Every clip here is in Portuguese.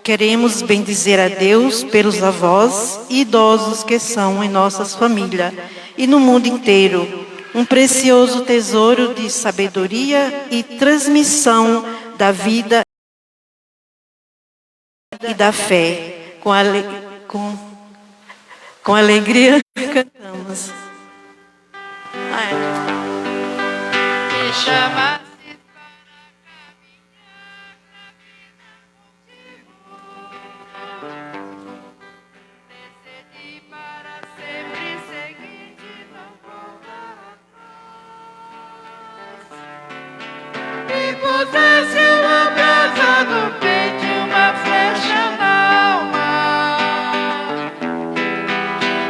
Queremos bendizer a Deus pelos avós e idosos que são em nossas famílias e no mundo inteiro, um precioso tesouro de sabedoria e transmissão da vida e da fé. Com alegria cantamos. Me chama. Pusesse uma brasa no peito e uma flecha na alma.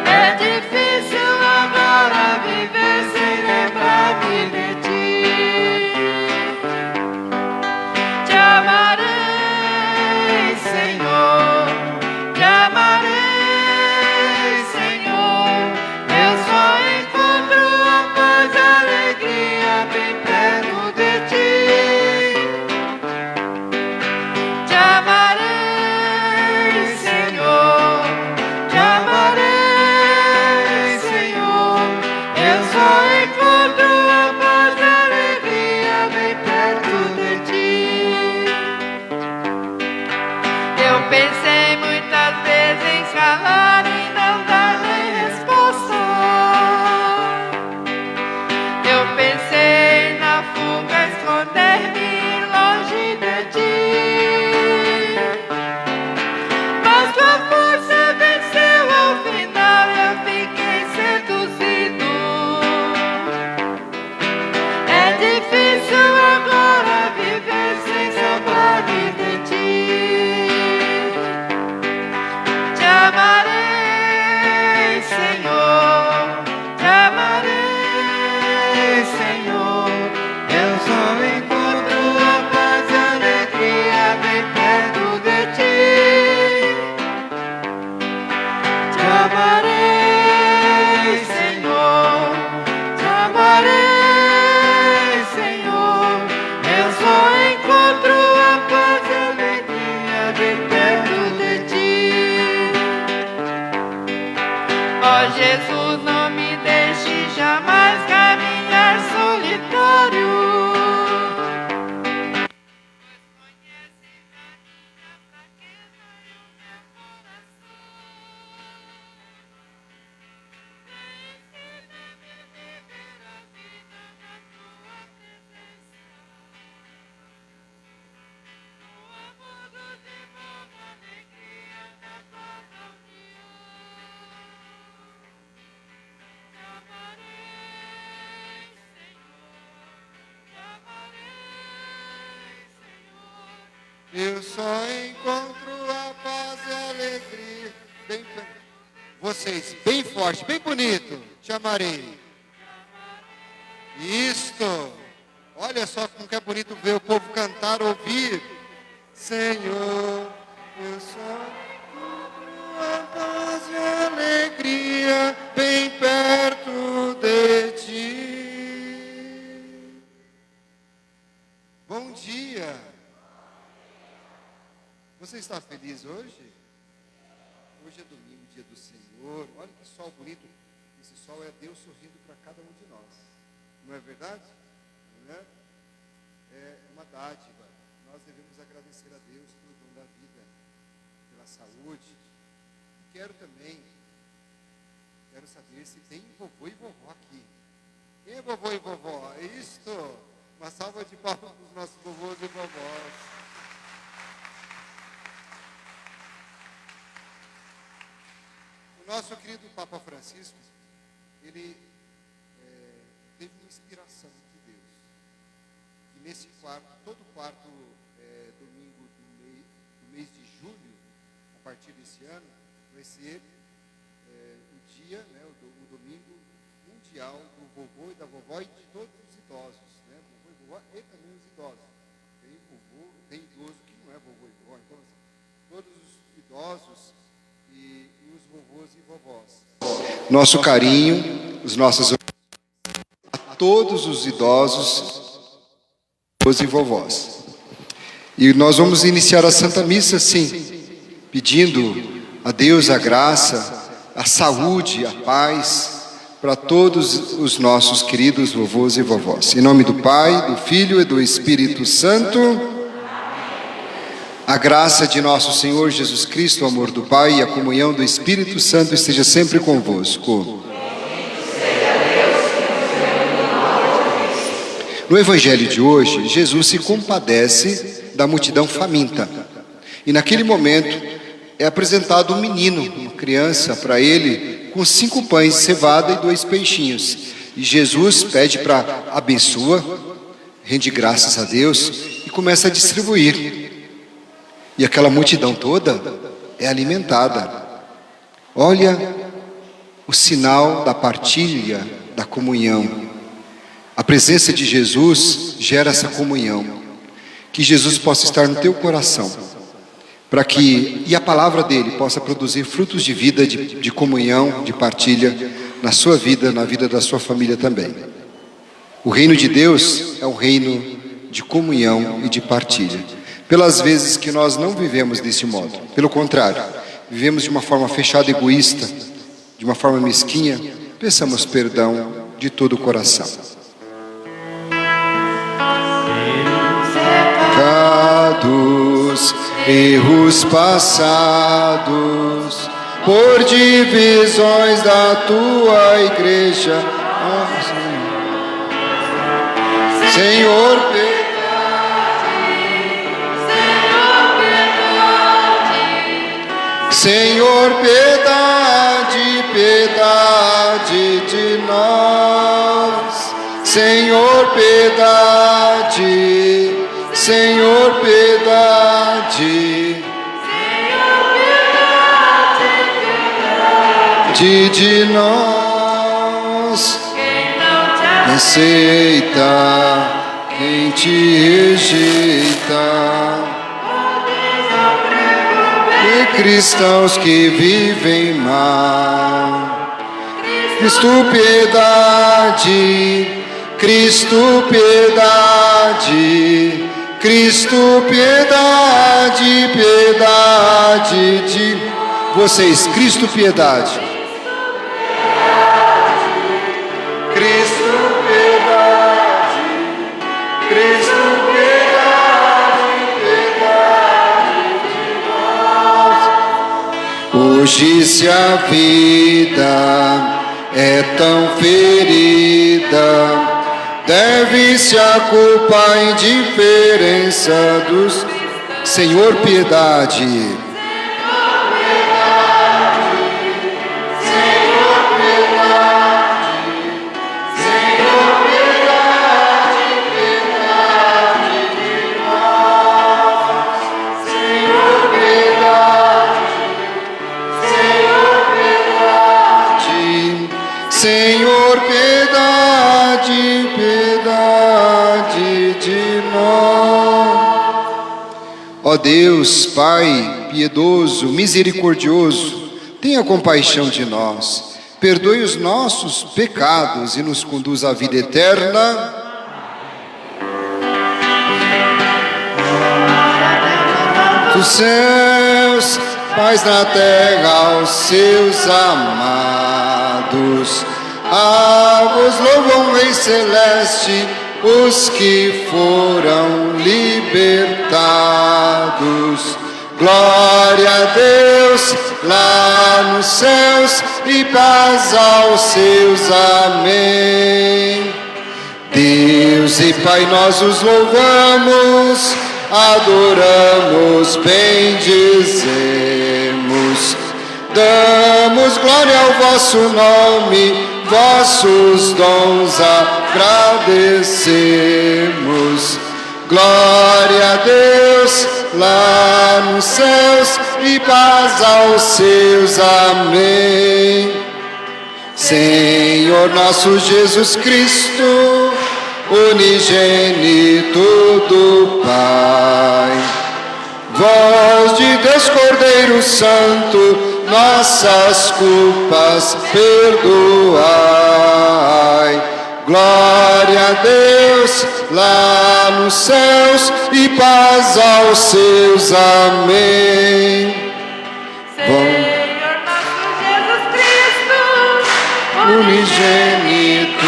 É difícil agora viver sem lembrar-me de ti. Te amarei, Senhor, te amarei, Senhor. Eu só encontro a paz e a alegria bem perto de ti. Pensei muitas vezes em calar e não dar nem resposta. Eu pensei na fuga, esconder-me longe de ti. Mas tua força venceu ao final, eu fiquei seduzido. É difícil agora viver sem saudade de ti. Te amarei, Senhor, te amarei, Senhor. Eu só encontro a paz e a alegria bem perto de ti. Te amarei, Senhor, te amarei, Senhor. Eu só encontro a paz e a alegria bem perto de ti. Ó Jesus, não me deixe jamais caminhar solitário. Pois conhece minha fraqueza e o meu coração. Ensina-me a viver a vida na tua presença. No amor desenvolvo a alegria da tua união. Te amarei, Senhor, te amarei, Senhor. Eu só encontro a paz e a alegria. Bem, vocês, bem forte, bem bonito. Te amarei. Isto. Olha só como que é bonito ver o povo cantar, ouvir. Senhor, eu só encontro a paz e a alegria bem perto de ti. Bom dia. Você está feliz hoje? Hoje é domingo, dia do Senhor. Olha que sol bonito. Esse sol é Deus sorrindo para cada um de nós. Não é verdade? Não é? É uma dádiva. Nós devemos agradecer a Deus pelo dom da vida, pela saúde. Quero saber se tem vovô e vovó aqui. Quem é vovô e vovó? É isto. Uma salva de palmas para os nossos vovôs e vovós. O nosso querido Papa Francisco, ele teve uma inspiração de Deus. E nesse todo quarto domingo do mês de julho, a partir desse ano, vai ser o dia, né, o domingo mundial do vovô e da vovó e de todos os idosos, né, vovô e vovó e também os idosos. Tem idoso que não é vovô e vovó, então assim, todos os idosos e os vovôs e vovós. Nosso carinho, os nossos a todos os idosos e vovós. E nós vamos iniciar a Santa Missa, sim, pedindo a Deus a graça, a saúde, a paz para todos os nossos queridos vovôs e vovós. Em nome do Pai, do Filho e do Espírito Santo. A graça de nosso Senhor Jesus Cristo, o amor do Pai e a comunhão do Espírito Santo esteja sempre convosco. No Evangelho de hoje, Jesus se compadece da multidão faminta. E naquele momento é apresentado um menino, uma criança para ele, com 5 pães de cevada e 2 peixinhos. E Jesus pede para abençoa, rende graças a Deus e começa a distribuir. E aquela multidão toda é alimentada. Olha o sinal da partilha, da comunhão. A presença de Jesus gera essa comunhão. Que Jesus possa estar no teu coração, para que, e a palavra dele possa produzir frutos de vida, de comunhão, de partilha, na sua vida, na vida da sua família também. O reino de Deus é um reino de comunhão e de partilha. Pelas vezes que nós não vivemos desse modo, pelo contrário, vivemos de uma forma fechada, egoísta, de uma forma mesquinha, peçamos perdão de todo o coração. Pecados, erros passados, por divisões da tua igreja, Senhor, Senhor, piedade, piedade de nós. Senhor, piedade, Senhor, piedade, de nós. Quem aceita, quem te rejeita, e cristãos que vivem mal. Cristo, piedade, Cristo, piedade, Cristo, piedade, piedade de vocês. Cristo, piedade, Cristo, piedade, Cristo, piedade, piedade de nós. Hoje, se a vida é tão ferida, deve-se a culpa à indiferença dos... Senhor, piedade, Senhor, piedade, Senhor, piedade, piedade de nós. Senhor, piedade, Senhor, piedade, Senhor, piedade, piedade de nós. Ó Deus, Pai piedoso, misericordioso, tenha compaixão de nós, perdoe os nossos pecados e nos conduz à vida eterna. Dos céus, paz na terra aos seus amados. Vos louvam, Rei Celeste, os que foram libertados. Glória a Deus lá nos céus e paz aos seus. Amém. Deus e Pai, nós os louvamos, adoramos, bendizemos, damos glória ao vosso nome, vossos dons agradecemos. Glória a Deus lá nos céus e paz aos seus. Amém. Senhor nosso Jesus Cristo, unigênito do Pai, voz de Deus Cordeiro Santo, nossas culpas perdoai. Glória a Deus lá nos céus e paz aos seus. Amém. unigênito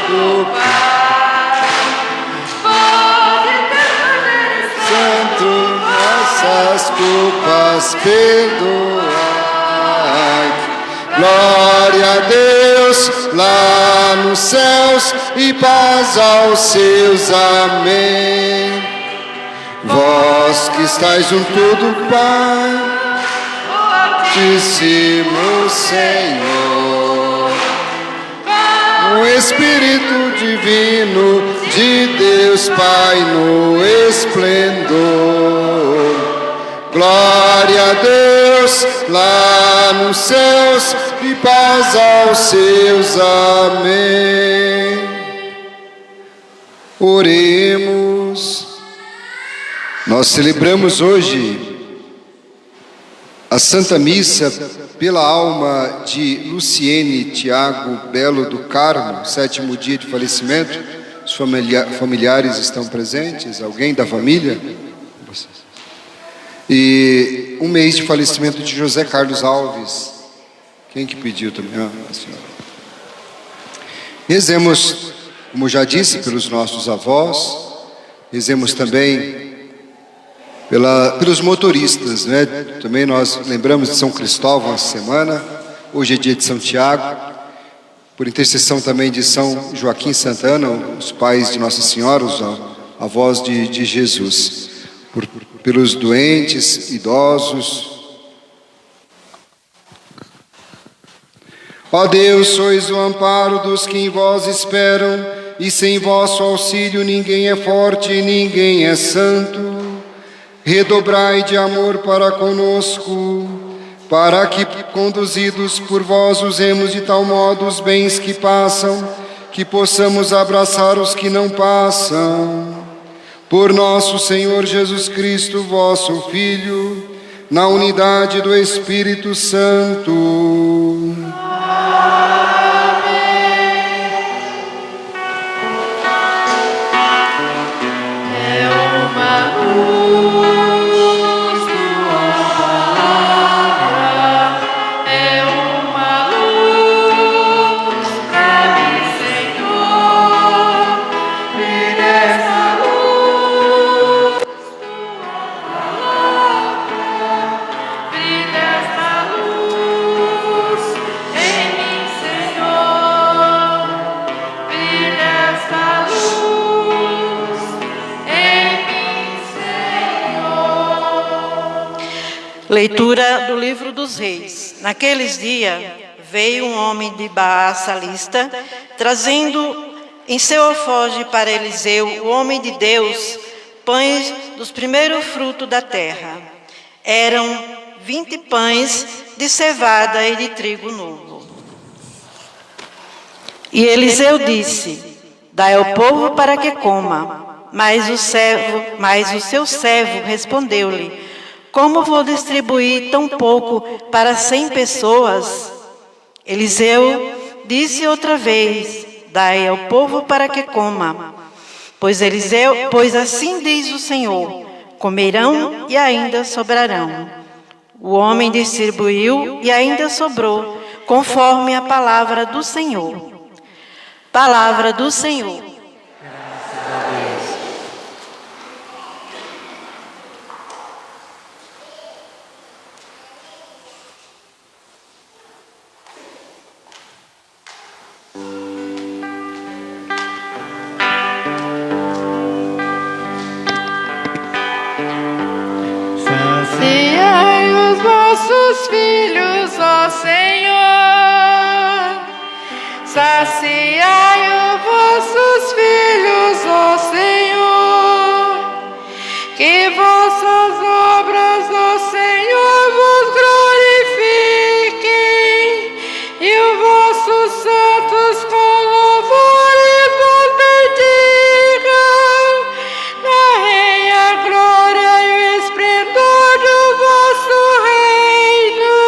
do Pai. Santo, nossas culpas perdoai. Glória a Deus lá nos céus e paz aos seus. Amém. Vós que estáis junto do Pai, Altíssimo Senhor, o Espírito Divino de Deus Pai no esplendor. Glória a Deus lá nos céus e paz aos seus. Amém. Oremos. Nós celebramos hoje a Santa Missa pela alma de Luciene Tiago Belo do Carmo, 7º dia de falecimento. Os familiares estão presentes? Alguém da família? E um mês de falecimento de José Carlos Alves. Quem que pediu também? Ah, a senhora. Rezemos, como já disse, pelos nossos avós. Rezemos também pelos motoristas, né? Também nós lembramos de São Cristóvão essa semana. Hoje é dia de São Tiago. Por intercessão também de São Joaquim Santana, os pais de Nossa Senhora, os avós de Jesus. Pelos doentes, idosos. Ó Deus, sois o amparo dos que em vós esperam, e sem vosso auxílio ninguém é forte e ninguém é santo. Redobrai de amor para conosco, para que, conduzidos por vós, usemos de tal modo os bens que passam, que possamos abraçar os que não passam. Por nosso Senhor Jesus Cristo, vosso Filho, na unidade do Espírito Santo. Leitura do livro dos Reis. Naqueles dias veio um homem de Baá Salista, trazendo em seu alforje para Eliseu, o homem de Deus, pães dos primeiros frutos da terra. Eram 20 pães de cevada e de trigo novo. E Eliseu disse: dai ao povo para que coma. Mas o seu servo respondeu-lhe: como vou distribuir tão pouco para 100 pessoas? Eliseu disse outra vez: dai ao povo para que coma. Pois assim diz o Senhor: comerão e ainda sobrarão. O homem distribuiu e ainda sobrou, conforme a palavra do Senhor. Palavra do Senhor. Saciai os vossos filhos, ó Senhor. Saciai os vossos filhos, ó Senhor. Que vossas obras, ó Senhor, vos glorifiquem, e os vossos santos com louvores vos bendigam. Narrei a glória e o esplendor do vosso reino,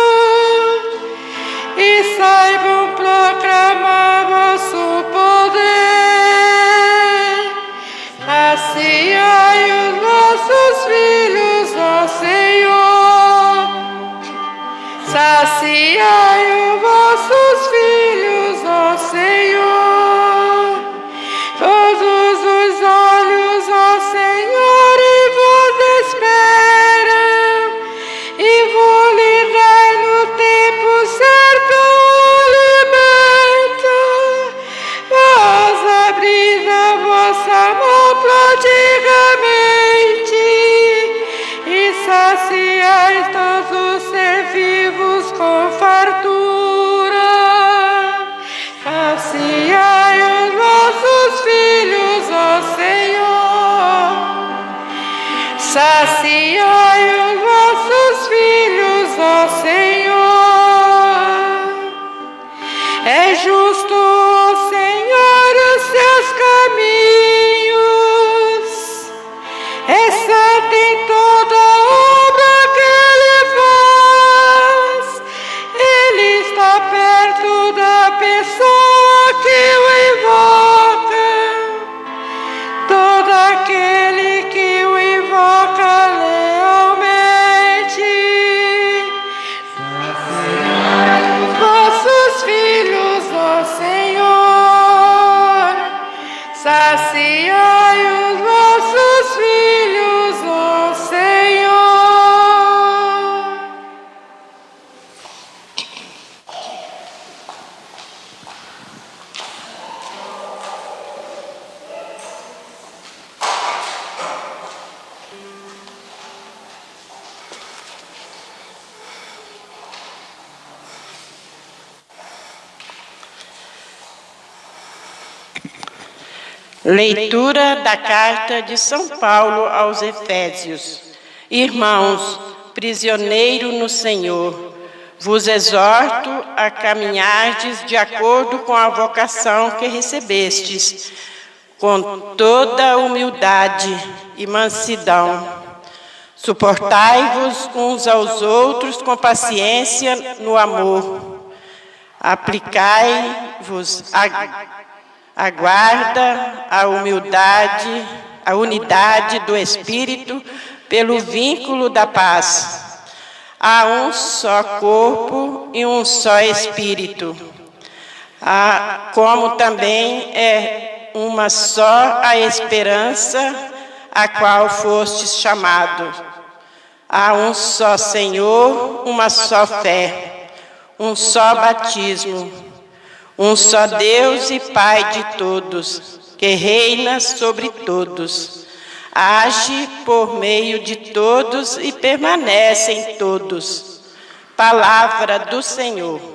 e saibam proclamar vosso poder. Saciai os vossos filhos, ó Leitura da carta de São Paulo aos Efésios. Irmãos, prisioneiro no Senhor, vos exorto a caminhardes de acordo com a vocação que recebestes, com toda humildade e mansidão. Suportai-vos uns aos outros com paciência no amor. Aplicai-vos a guarda, a humildade, a unidade do Espírito pelo vínculo da paz. Há um só corpo e um só Espírito. Como também é uma só a esperança a qual fostes chamados. Há um só Senhor, uma só fé, um só batismo, um só Deus e Pai de todos, que reina sobre todos, age por meio de todos e permanece em todos. Palavra do Senhor.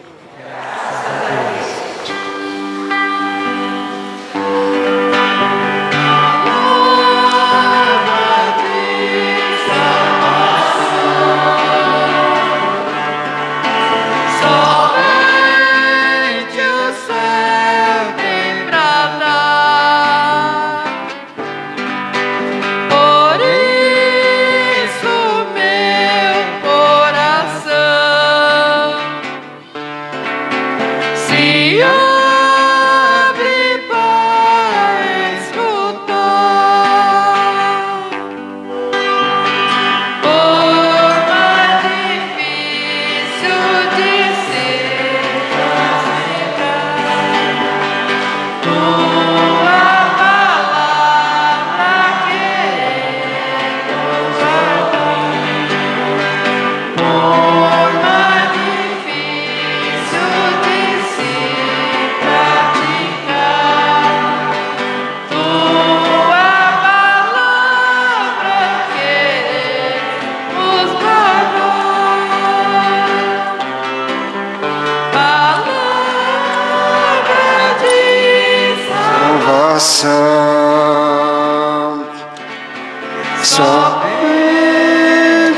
Somente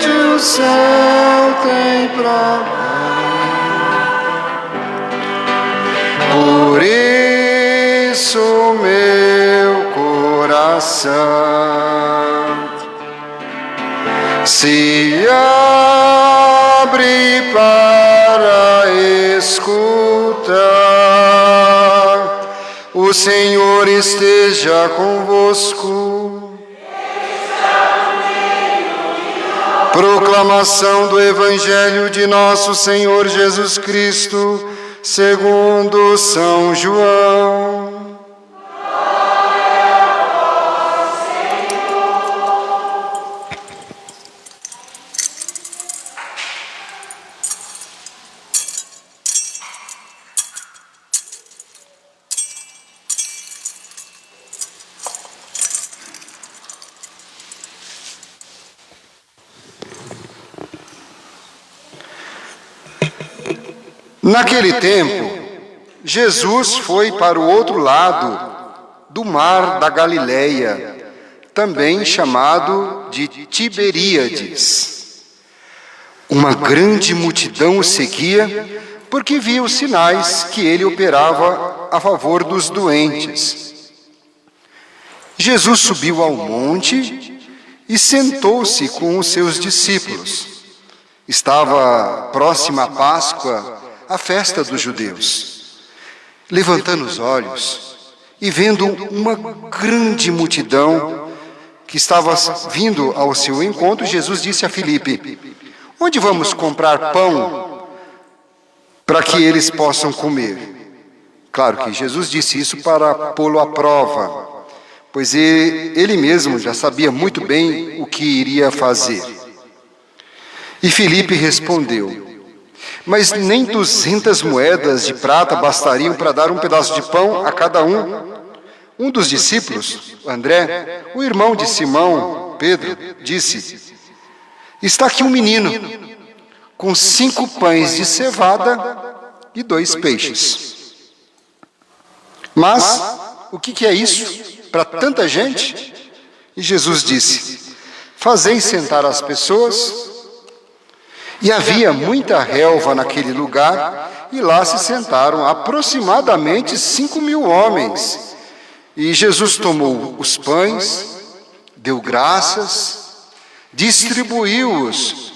o céu tem pra por isso meu coração se abre para escutar. O Senhor esteja convosco. Proclamação do Evangelho de nosso Senhor Jesus Cristo, segundo São João. Naquele tempo, Jesus foi para o outro lado do mar da Galileia, também chamado de Tiberíades. Uma grande multidão o seguia, porque via os sinais que ele operava a favor dos doentes. Jesus subiu ao monte e sentou-se com os seus discípulos. Estava próxima a Páscoa, a festa dos judeus. Levantando os olhos e vendo uma grande multidão que estava vindo ao seu encontro, Jesus disse a Filipe: onde vamos comprar pão para que eles possam comer? Claro que Jesus disse isso para pô-lo à prova, pois ele mesmo já sabia muito bem o que iria fazer. E Filipe respondeu: mas nem 200 moedas de prata bastariam para dar um pedaço de pão a cada um. Um dos discípulos, André, o irmão de Simão, Pedro, disse: está aqui um menino, com 5 pães de cevada e 2 peixes. Mas o que é isso para tanta gente? E Jesus disse: fazei sentar as pessoas. E havia muita relva naquele lugar, e lá se sentaram aproximadamente 5.000 homens. E Jesus tomou os pães, deu graças, distribuiu-os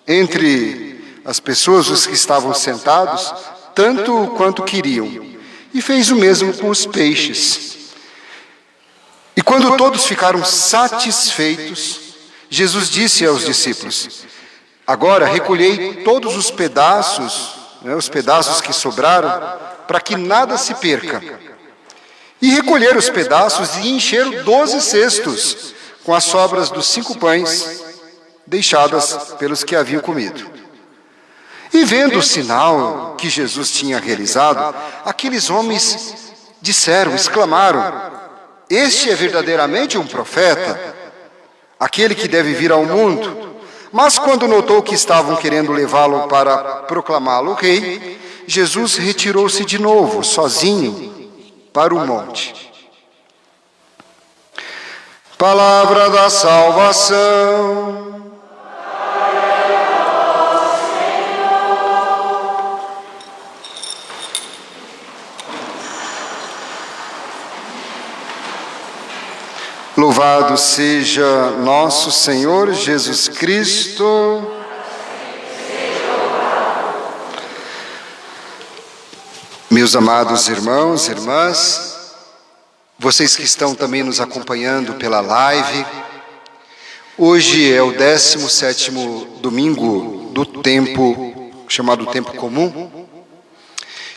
entre as pessoas, os que estavam sentados, tanto quanto queriam. E fez o mesmo com os peixes. E quando todos ficaram satisfeitos, Jesus disse aos discípulos: agora recolhei todos os pedaços que sobraram, para que nada se perca. E recolheram os pedaços e encheram 12 cestos, com as sobras dos 5 pães, deixadas pelos que haviam comido. E vendo o sinal que Jesus tinha realizado, aqueles homens exclamaram: este é verdadeiramente um profeta, aquele que deve vir ao mundo. Mas quando notou que estavam querendo levá-lo para proclamá-lo rei, Jesus retirou-se de novo, sozinho, para o monte. Palavra da salvação. Louvado seja nosso Senhor Jesus Cristo. Meus amados irmãos e irmãs, vocês que estão também nos acompanhando pela live, hoje é o 17º domingo do tempo, chamado Tempo Comum,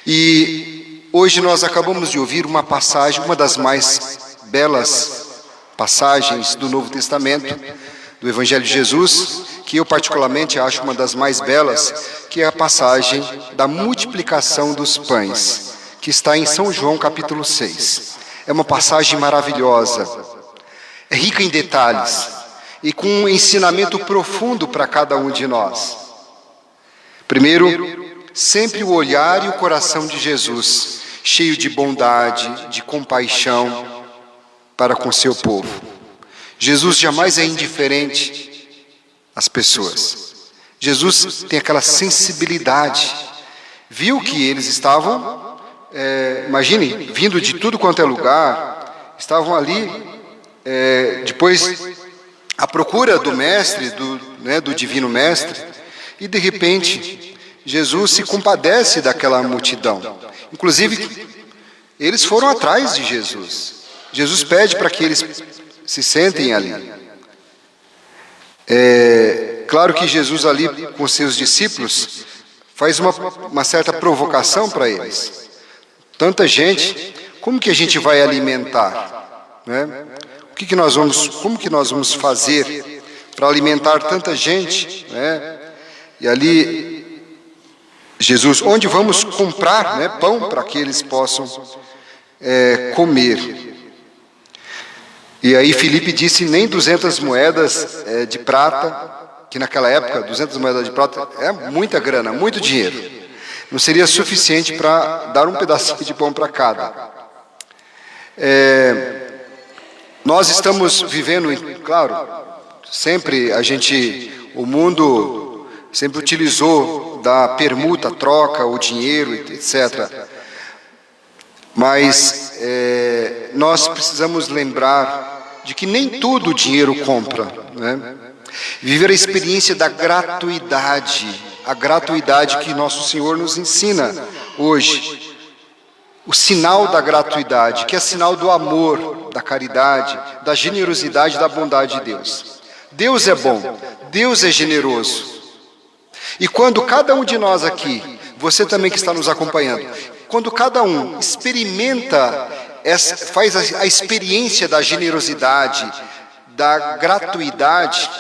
e hoje nós acabamos de ouvir uma passagem, uma das mais belas passagens do Novo Testamento, do Evangelho de Jesus, que eu particularmente acho uma das mais belas, que é a passagem da multiplicação dos pães, que está em São João capítulo 6. É uma passagem maravilhosa, é rica em detalhes e com um ensinamento profundo para cada um de nós. Primeiro, sempre o olhar e o coração de Jesus, cheio de bondade, de compaixão para com seu povo. Jesus jamais é indiferente às pessoas. Jesus tem aquela sensibilidade. Viu que eles estavam, imagine, vindo de tudo quanto é lugar, estavam ali, depois à procura do mestre, do divino mestre, e de repente Jesus se compadece daquela multidão. Inclusive, eles foram atrás de Jesus. Jesus pede para que eles se sentem ali. Claro que Jesus ali com seus discípulos faz uma certa provocação para eles. Tanta gente, como que a gente vai alimentar? Né? Como que nós vamos fazer para alimentar tanta gente? Né? E ali, Jesus, onde vamos comprar pão para que eles possam comer? E aí Filipe disse, nem 200 moedas de prata, que naquela época 200 moedas de prata é muita grana, muito dinheiro. Não seria suficiente para dar um pedacinho de pão para cada. Nós estamos vivendo, claro, sempre o mundo sempre utilizou da permuta, troca, o dinheiro, etc. Mas nós precisamos lembrar de que nem tudo o dinheiro compra, né? Viver a experiência da gratuidade, a gratuidade que nosso Senhor nos ensina hoje. O sinal da gratuidade, que é sinal do amor, da caridade, da generosidade, da bondade de Deus. Deus é bom, Deus é generoso. E quando cada um de nós aqui, você também que está nos acompanhando, quando cada um experimenta, faz a experiência da generosidade, da gratuidade,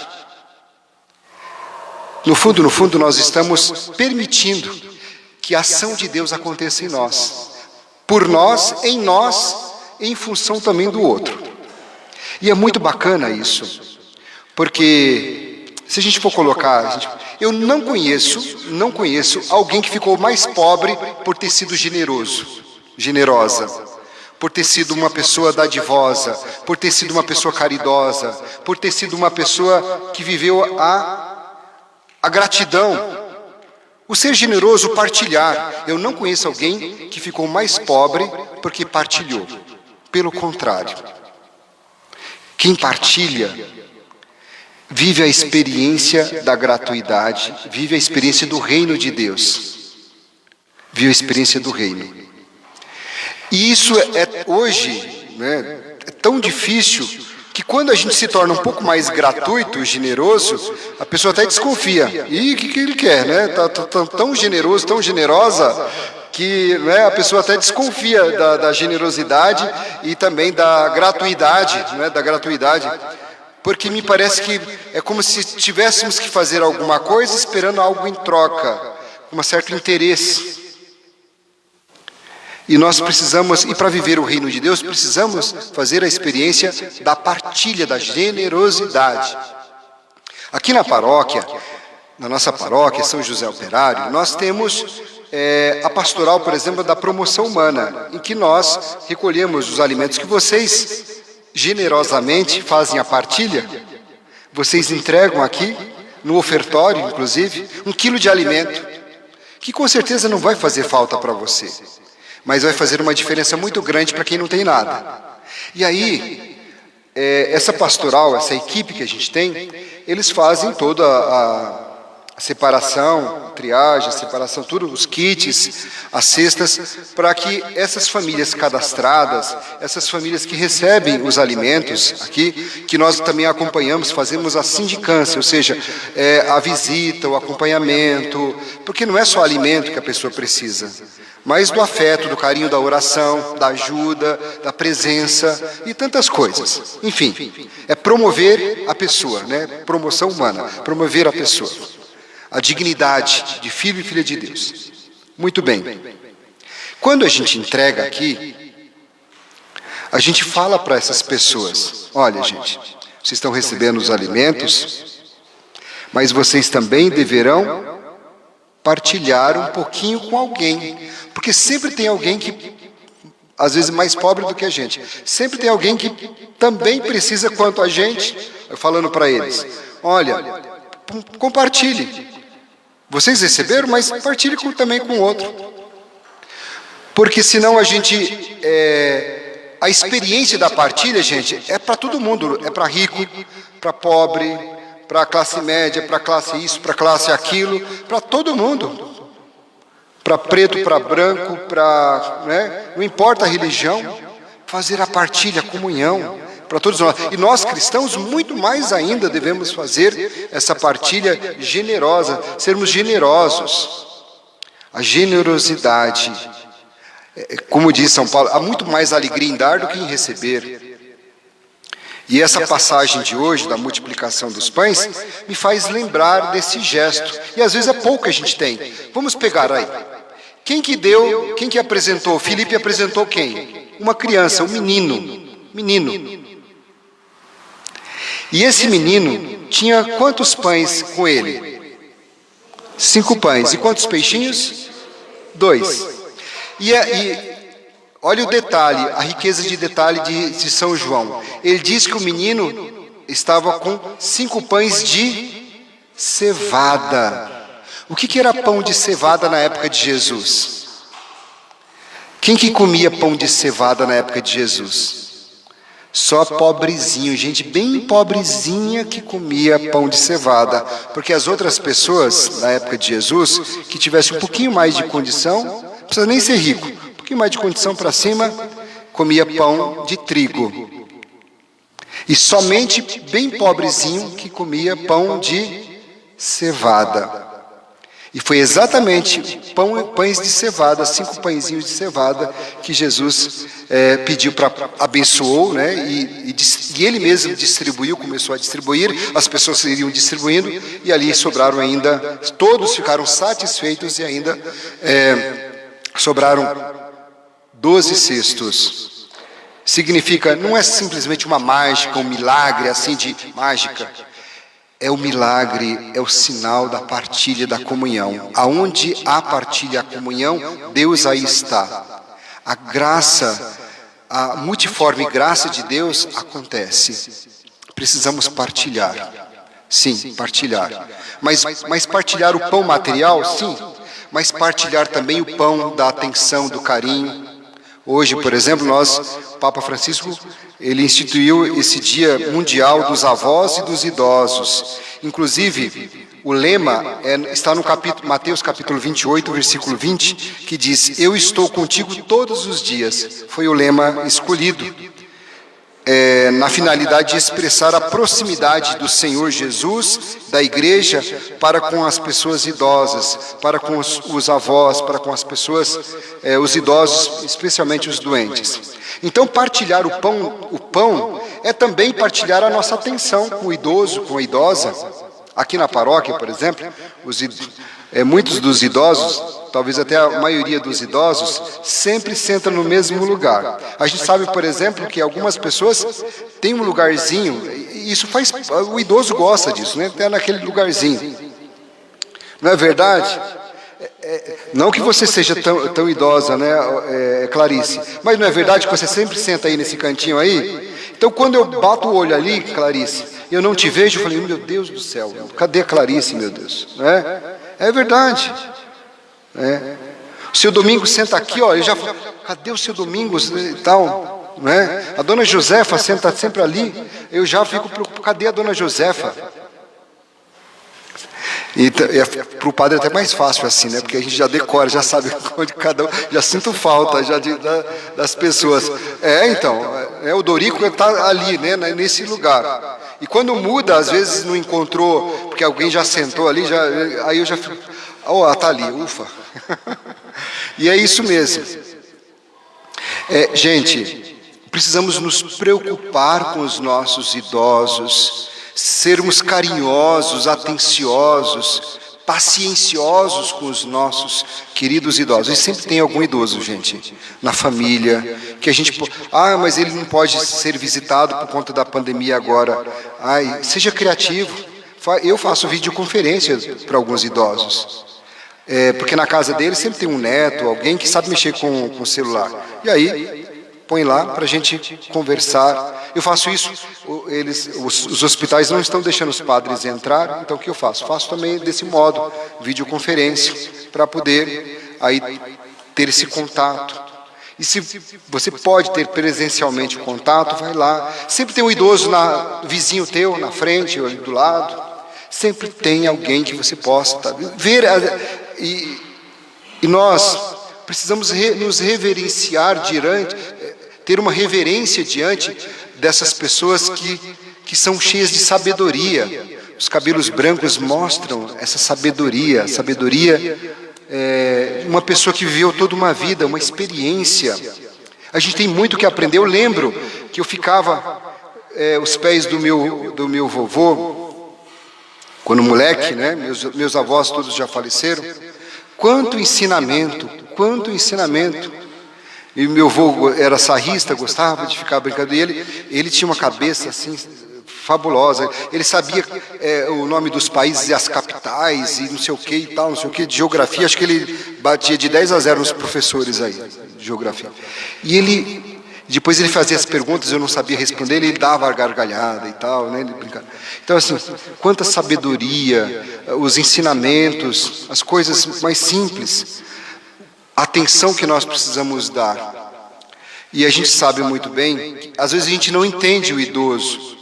no fundo, nós estamos permitindo que a ação de Deus aconteça em nós. Por nós, em função também do outro. E é muito bacana isso, porque se a gente for colocar, eu não conheço alguém que ficou mais pobre por ter sido generosa. por ter sido uma pessoa dadivosa, por ter sido uma pessoa caridosa, por ter sido uma pessoa que viveu a gratidão. O ser generoso, partilhar. Eu não conheço alguém que ficou mais pobre porque partilhou. Pelo contrário. Quem partilha vive a experiência da gratuidade, vive a experiência do reino de Deus. Vive a experiência do reino. E isso hoje, né, é tão difícil que quando a gente se torna um pouco mais gratuito, generoso, a pessoa até desconfia. E o que ele quer, né? Tá tão generoso, tão generosa, que, né, a pessoa até desconfia da generosidade e também da gratuidade, né, da gratuidade. Porque me parece que é como se tivéssemos que fazer alguma coisa esperando algo em troca, com um certo interesse. E nós precisamos, e para viver o reino de Deus, precisamos fazer a experiência da partilha, da generosidade. Aqui na paróquia, na nossa paróquia, São José Operário, nós temos a pastoral, por exemplo, da promoção humana, em que nós recolhemos os alimentos que vocês generosamente fazem a partilha. Vocês entregam aqui, no ofertório, inclusive, 1 quilo de alimento, que com certeza não vai fazer falta para você, mas vai fazer uma diferença muito grande para quem não tem nada. E aí, essa pastoral, essa equipe que a gente tem, eles fazem toda a separação, triagem, separação, tudo, os kits, as cestas, para que essas famílias cadastradas, essas famílias que recebem os alimentos aqui, que nós também acompanhamos, fazemos a sindicância, ou seja, a visita, o acompanhamento, porque não é só alimento que a pessoa precisa, mas do afeto, do carinho, da oração, da ajuda, da presença e tantas coisas. Enfim, é promover a pessoa, né? Promoção humana, promover a pessoa. A dignidade de filho e filha de Deus. Muito bem. Quando a gente entrega aqui, a gente fala para essas pessoas: olha, gente, vocês estão recebendo os alimentos, mas vocês também deverão partilhar um pouquinho com alguém. Porque sempre tem alguém que, às vezes, mais pobre do que a gente. Sempre tem alguém que também precisa quanto a gente. Eu falando para eles: olha, compartilhe. Vocês receberam, mas partilhe também com o outro. Porque senão a gente... a experiência da partilha, gente, é para todo mundo. É para rico, para pobre, para classe média, para classe isso, para classe aquilo. Para todo mundo. Para preto, para branco, para... né? Não importa a religião. Fazer a partilha, a comunhão. Para todos nós. E nós cristãos, muito mais ainda, devemos fazer essa partilha generosa, sermos generosos. A generosidade, como diz São Paulo, há muito mais alegria em dar do que em receber. E essa passagem de hoje, da multiplicação dos pães, me faz lembrar desse gesto. E às vezes é pouco que a gente tem. Vamos pegar aí. Quem que apresentou? Filipe apresentou quem? Uma criança, um menino. E esse menino tinha quantos pães com ele? 5 pães. E quantos peixinhos? 2. E olha o detalhe, a riqueza de detalhe de São João. Ele diz que o menino estava com 5 pães de cevada. O que era pão de cevada na época de Jesus? Quem que comia pão de cevada na época de Jesus? Só pobrezinho, gente bem pobrezinha que comia pão de cevada. Porque as outras pessoas, na época de Jesus, que tivessem um pouquinho mais de condição, não precisa nem ser rico, um pouquinho mais de condição para cima, comia pão de trigo. E somente bem pobrezinho que comia pão de cevada. E foi exatamente pães de cevada, 5 pãezinhos de cevada, que Jesus pediu para abençoou, né? E ele mesmo distribuiu, começou a distribuir, as pessoas iriam distribuindo, e ali sobraram ainda, todos ficaram satisfeitos e ainda sobraram 12 cestos. Significa, não é simplesmente uma mágica, um milagre assim de mágica. É o milagre, é o sinal da partilha, da comunhão. Aonde há partilha, a comunhão, Deus aí está. A graça, a multiforme graça de Deus acontece. Precisamos partilhar. Sim, partilhar. Mas partilhar o pão material, sim. Mas partilhar também o pão da atenção, do carinho. Hoje, por exemplo, o Papa Francisco, ele instituiu esse Dia Mundial dos Avós e dos Idosos. Inclusive, o lema está no Mateus capítulo 28, versículo 20, que diz: eu estou contigo todos os dias. Foi o lema escolhido. Na finalidade de expressar a proximidade do Senhor Jesus, da igreja, para com as pessoas idosas, para com os avós, para com as pessoas, os idosos, especialmente os doentes. Então, partilhar o pão é também partilhar a nossa atenção com o idoso, com a idosa. Aqui na paróquia, por exemplo, muitos dos idosos, talvez até a maioria dos idosos, sempre sentam no mesmo lugar. A gente sabe, por exemplo, que algumas pessoas têm um lugarzinho, e o idoso gosta disso, né? Até naquele lugarzinho. Não é verdade? Não que você seja tão idosa, né, Clarice? Mas não é verdade que você sempre senta aí nesse cantinho aí? Então, quando eu bato o olho ali, Clarice, eu não te vejo, eu falei, meu Deus do céu, cadê a Clarice, meu Deus? É verdade. O seu Domingos senta aqui, ó, eu já falo, cadê o seu Domingos e tal? A dona Josefa senta sempre ali, eu já fico preocupado, cadê a dona Josefa? E para o padre é até mais fácil assim, né? Porque a gente já decora, já sabe onde cada um, já sinto falta já das pessoas. Então, o Dorico está ali, né? Nesse lugar. E quando muda, às vezes não encontrou, porque alguém já sentou ali, aí eu já fico, está ali, ufa. E é isso mesmo. Gente, precisamos nos preocupar com os nossos idosos, sermos carinhosos, atenciosos, pacienciosos com os nossos queridos idosos. E sempre tem algum idoso, gente, na família, que a gente... mas ele não pode ser visitado por conta da pandemia agora. Seja criativo. Eu faço videoconferência para alguns idosos. Porque na casa dele sempre tem um neto, alguém que sabe mexer com o celular. E aí, põe lá para a gente conversar. Eu faço isso, os hospitais não estão deixando os padres entrar, então o que eu faço? Faço também desse modo, videoconferência, para poder aí ter esse contato. E se você pode ter presencialmente o contato, vai lá. Sempre tem um idoso vizinho teu, na frente ou do lado. Sempre tem alguém que você possa ver. E nós precisamos nos reverenciar ter uma reverência diante dessas pessoas que são cheias de sabedoria. Os cabelos brancos mostram essa sabedoria. Uma pessoa que viveu toda uma vida, uma experiência. A gente tem muito que aprender. Eu lembro que eu ficava aos pés do meu vovô, quando moleque, né? Meus avós todos já faleceram. Quanto ensinamento. E meu avô era sarrista, gostava de ficar brincando. E ele tinha uma cabeça assim fabulosa. Ele sabia o nome dos países e as capitais e não sei o que e tal, não sei o que, de geografia. Acho que ele batia de 10-0 nos professores aí, de geografia. E depois ele fazia as perguntas, eu não sabia responder, ele dava a gargalhada e tal, né? Ele brincava. Então, assim, quanta sabedoria, os ensinamentos, as coisas mais simples, a atenção que nós precisamos dar. E a gente sabe muito bem que, às vezes, a gente não entende o idoso,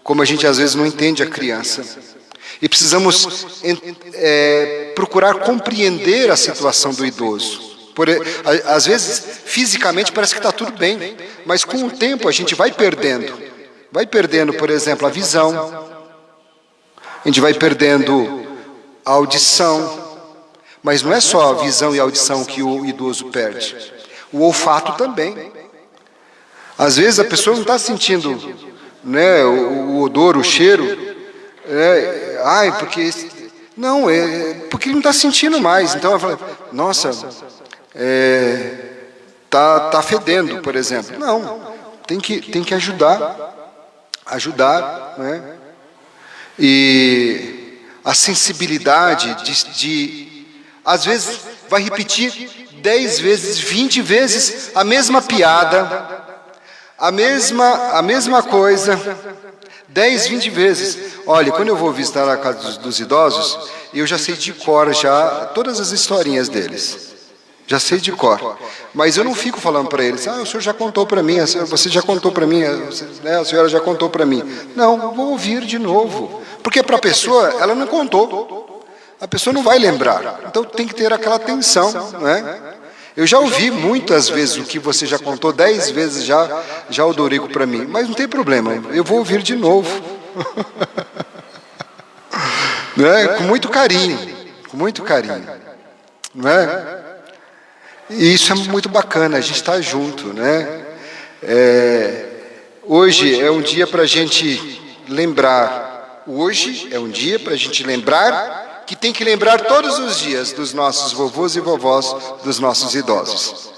como a gente, às vezes, não entende a criança. E precisamos procurar compreender a situação do idoso. Às vezes, fisicamente, parece que está tudo bem, mas com o tempo a gente vai perdendo. Vai perdendo, por exemplo, a visão. A gente vai perdendo a audição. Mas não é só a visão e a audição que o idoso perde. O olfato também. Às vezes a pessoa não está sentindo, né, o odor, o cheiro. Porque... Não, porque ele não está sentindo mais. Então ela fala, nossa... tá fedendo, por exemplo. Não, tem que ajudar, né? E a sensibilidade às vezes vai repetir 10 vezes, 20 vezes a mesma piada, a mesma coisa 10, 20 vezes. Olha, quando eu vou visitar a casa dos idosos, eu já sei de cor já todas as historinhas deles. Já sei de cor. Mas eu não fico falando para eles, o senhor já contou para mim, você já contou para mim, a senhora já contou para mim. Não, vou ouvir de novo. Porque para a pessoa, ela não contou. A pessoa não vai lembrar. Então tem que ter aquela atenção, né? Eu já ouvi muitas vezes o que você já contou, 10 vezes já o Dorico para mim. Mas não tem problema, eu vou ouvir de novo. Né? Com muito carinho. Não é? E isso é muito bacana, a gente está junto, né? Hoje é um dia para a gente lembrar. Hoje é um dia para a gente lembrar que tem que lembrar todos os dias dos nossos vovôs e vovós, dos nossos idosos.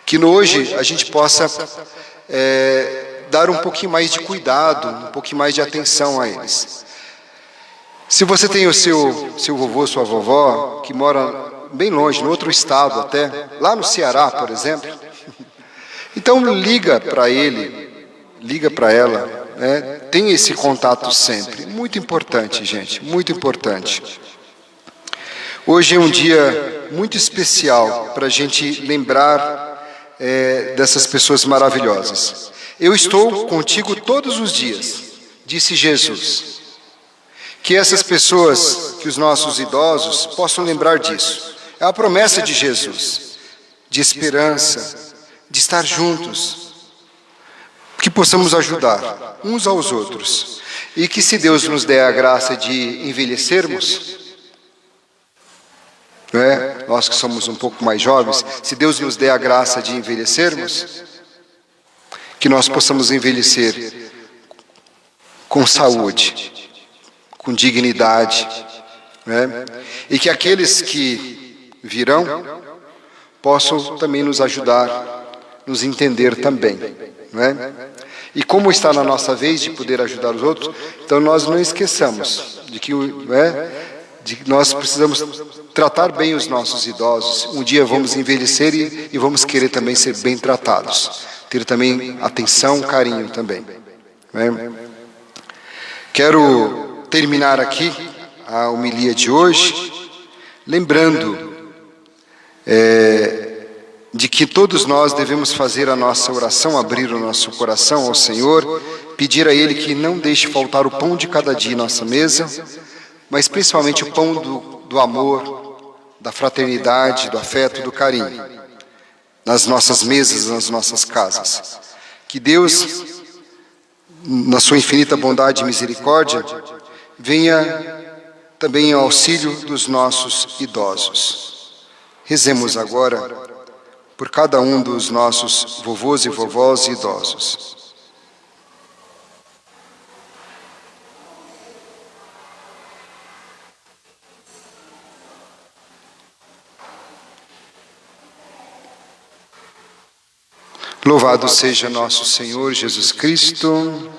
Que hoje a gente possa dar um pouquinho mais de cuidado, um pouquinho mais de atenção a eles. Se você tem o seu vovô, sua vovó, que mora bem longe, no outro estado até, lá no Ceará, por exemplo, então liga para ele, liga para ela, né? Tem esse contato sempre. Muito importante, gente, muito importante. Hoje é um dia muito especial para a gente lembrar dessas pessoas maravilhosas. Eu estou contigo todos os dias, disse Jesus. Que essas pessoas, que os nossos idosos, possam lembrar disso. É a promessa de Jesus, de esperança, de estar juntos, que possamos ajudar uns aos outros. E que se Deus nos der a graça de envelhecermos, né? Nós que somos um pouco mais jovens, se Deus nos der a graça de envelhecermos, que nós possamos envelhecer com saúde, com dignidade, né? E que aqueles que virão possam também nos ajudar, nos entender também, né? E como está na nossa vez de poder ajudar os outros, então nós não esqueçamos de que nós precisamos tratar bem os nossos idosos. Um dia vamos envelhecer e vamos querer também ser bem tratados, ter também atenção, carinho também, né? Quero terminar aqui a homilia de hoje, lembrando de que todos nós devemos fazer a nossa oração, abrir o nosso coração ao Senhor, pedir a Ele que não deixe faltar o pão de cada dia em nossa mesa, mas principalmente o pão do amor, da fraternidade, do afeto, do carinho, nas nossas mesas, nas nossas casas. Que Deus, na sua infinita bondade e misericórdia, venha também ao auxílio dos nossos idosos. Rezemos agora por cada um dos nossos vovôs e vovós e idosos. Louvado seja nosso Senhor Jesus Cristo.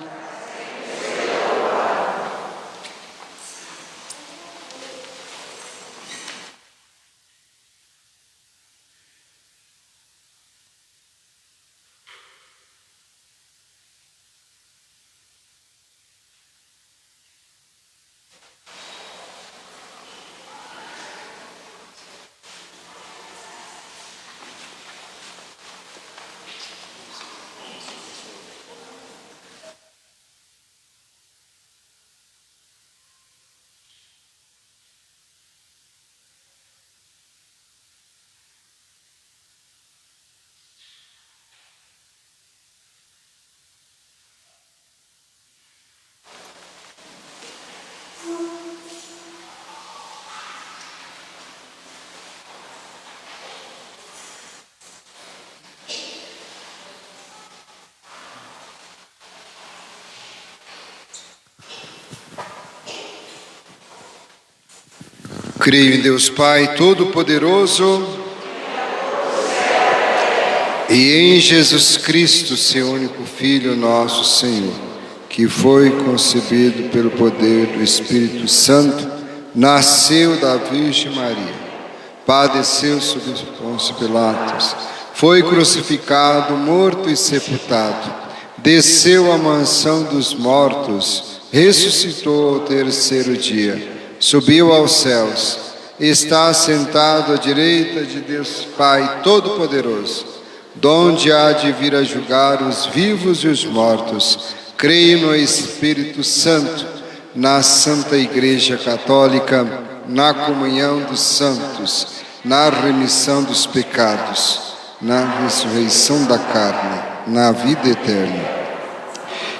Creio em Deus Pai Todo-Poderoso e em Jesus Cristo, seu único Filho, nosso Senhor, que foi concebido pelo poder do Espírito Santo, nasceu da Virgem Maria, padeceu sob Pôncio Pilatos, foi crucificado, morto e sepultado, desceu à mansão dos mortos, ressuscitou ao terceiro dia, subiu aos céus, está sentado à direita de Deus Pai Todo-Poderoso, donde há de vir a julgar os vivos e os mortos. Creio no Espírito Santo, na Santa Igreja Católica, na comunhão dos santos, na remissão dos pecados, na ressurreição da carne, na vida eterna.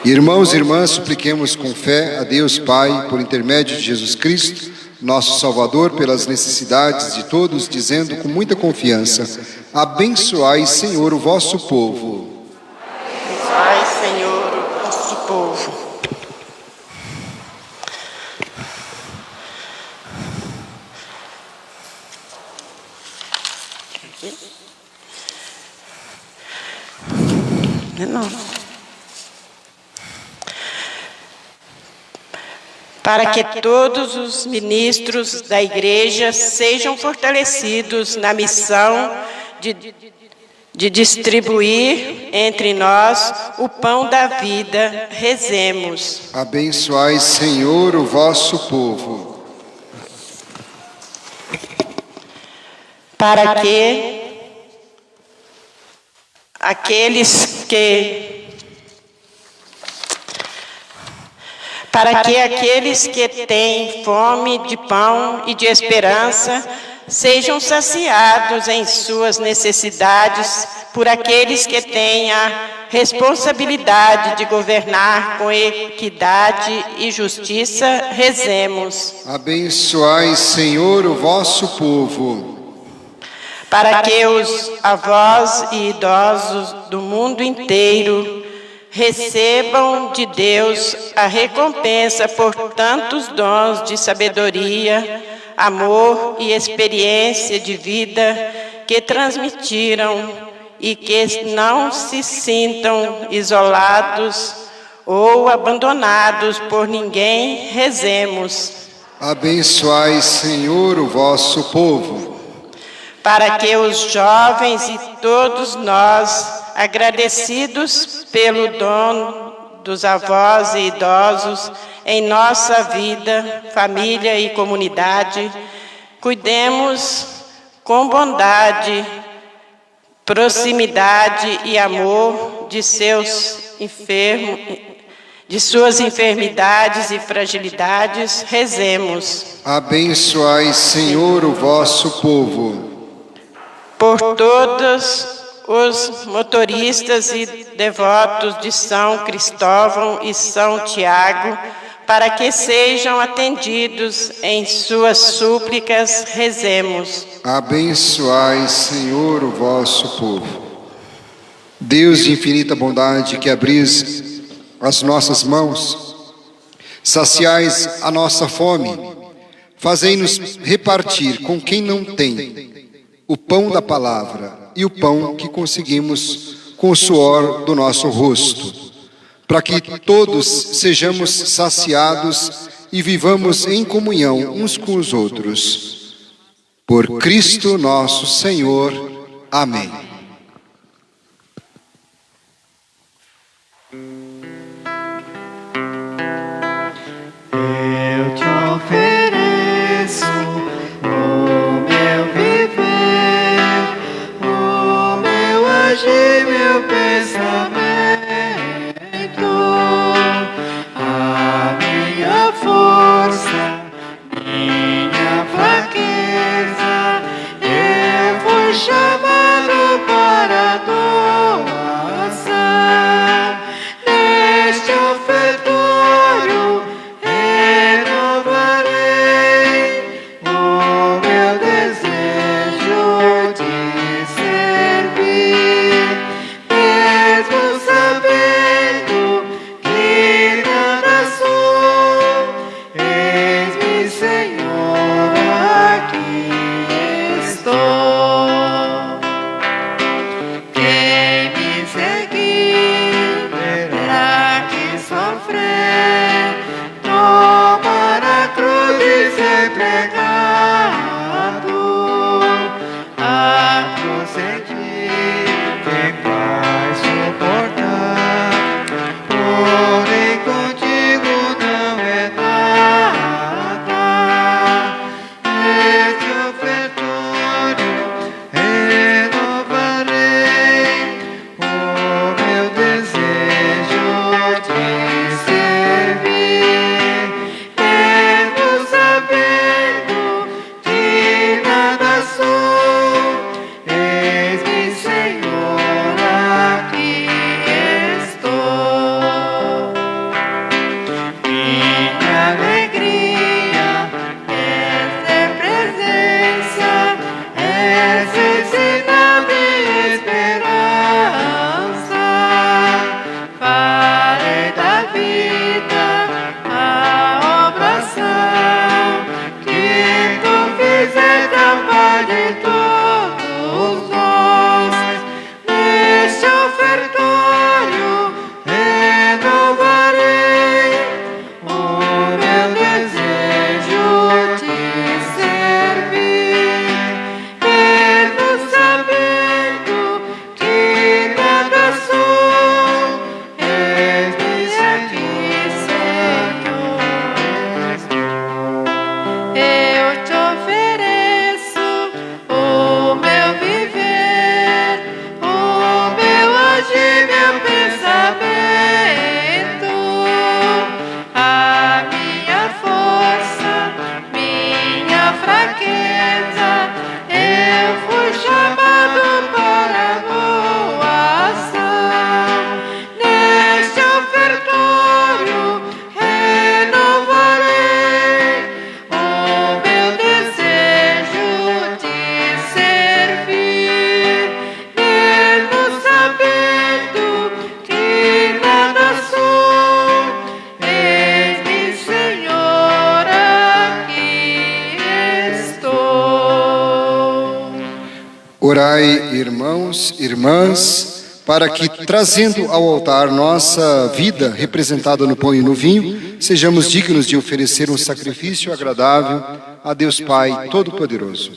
Irmãos e irmãs, supliquemos com fé a Deus Pai, por intermédio de Jesus Cristo, nosso Salvador, pelas necessidades de todos, dizendo com muita confiança: abençoai, Senhor, o vosso povo. Abençoai, Senhor, o vosso povo. Não. Para que todos os ministros da Igreja sejam fortalecidos na missão de distribuir entre nós o pão da vida, rezemos. Abençoai, Senhor, o vosso povo. Para que aqueles que têm fome de pão e de esperança sejam saciados em suas necessidades por aqueles que têm a responsabilidade de governar com equidade e justiça, rezemos. Abençoai, Senhor, o vosso povo. Para que os avós e idosos do mundo inteiro recebam de Deus a recompensa por tantos dons de sabedoria, amor e experiência de vida que transmitiram e que não se sintam isolados ou abandonados por ninguém, rezemos. Abençoai, Senhor, o vosso povo. Para que os jovens e todos nós, agradecidos pelo dom dos avós e idosos em nossa vida, família e comunidade, cuidemos com bondade, proximidade e amor de suas enfermidades e fragilidades, rezemos. Abençoai, Senhor, o vosso povo. Por todos os motoristas e devotos de São Cristóvão e São Tiago, para que sejam atendidos em suas súplicas, rezemos. Abençoai, Senhor, o vosso povo. Deus de infinita bondade, que abris as nossas mãos, saciais a nossa fome, fazei-nos repartir com quem não tem o pão da palavra e o pão que conseguimos com o suor do nosso rosto, para que todos sejamos saciados e vivamos em comunhão uns com os outros. Por Cristo nosso Senhor. Amém. Eu te ofereço o meu viver, o meu agir, meu pensamento, a minha força, minha fraqueza. Eu fui chamado para a doação. Neste ofertório renovarei o meu desejo de servir, mesmo sabendo que nada sou. Eis-me, Senhor, aqui estou. Orai, irmãos, irmãs, para que, trazendo ao altar nossa vida representada no pão e no vinho, sejamos dignos de oferecer um sacrifício agradável a Deus Pai Todo-Poderoso.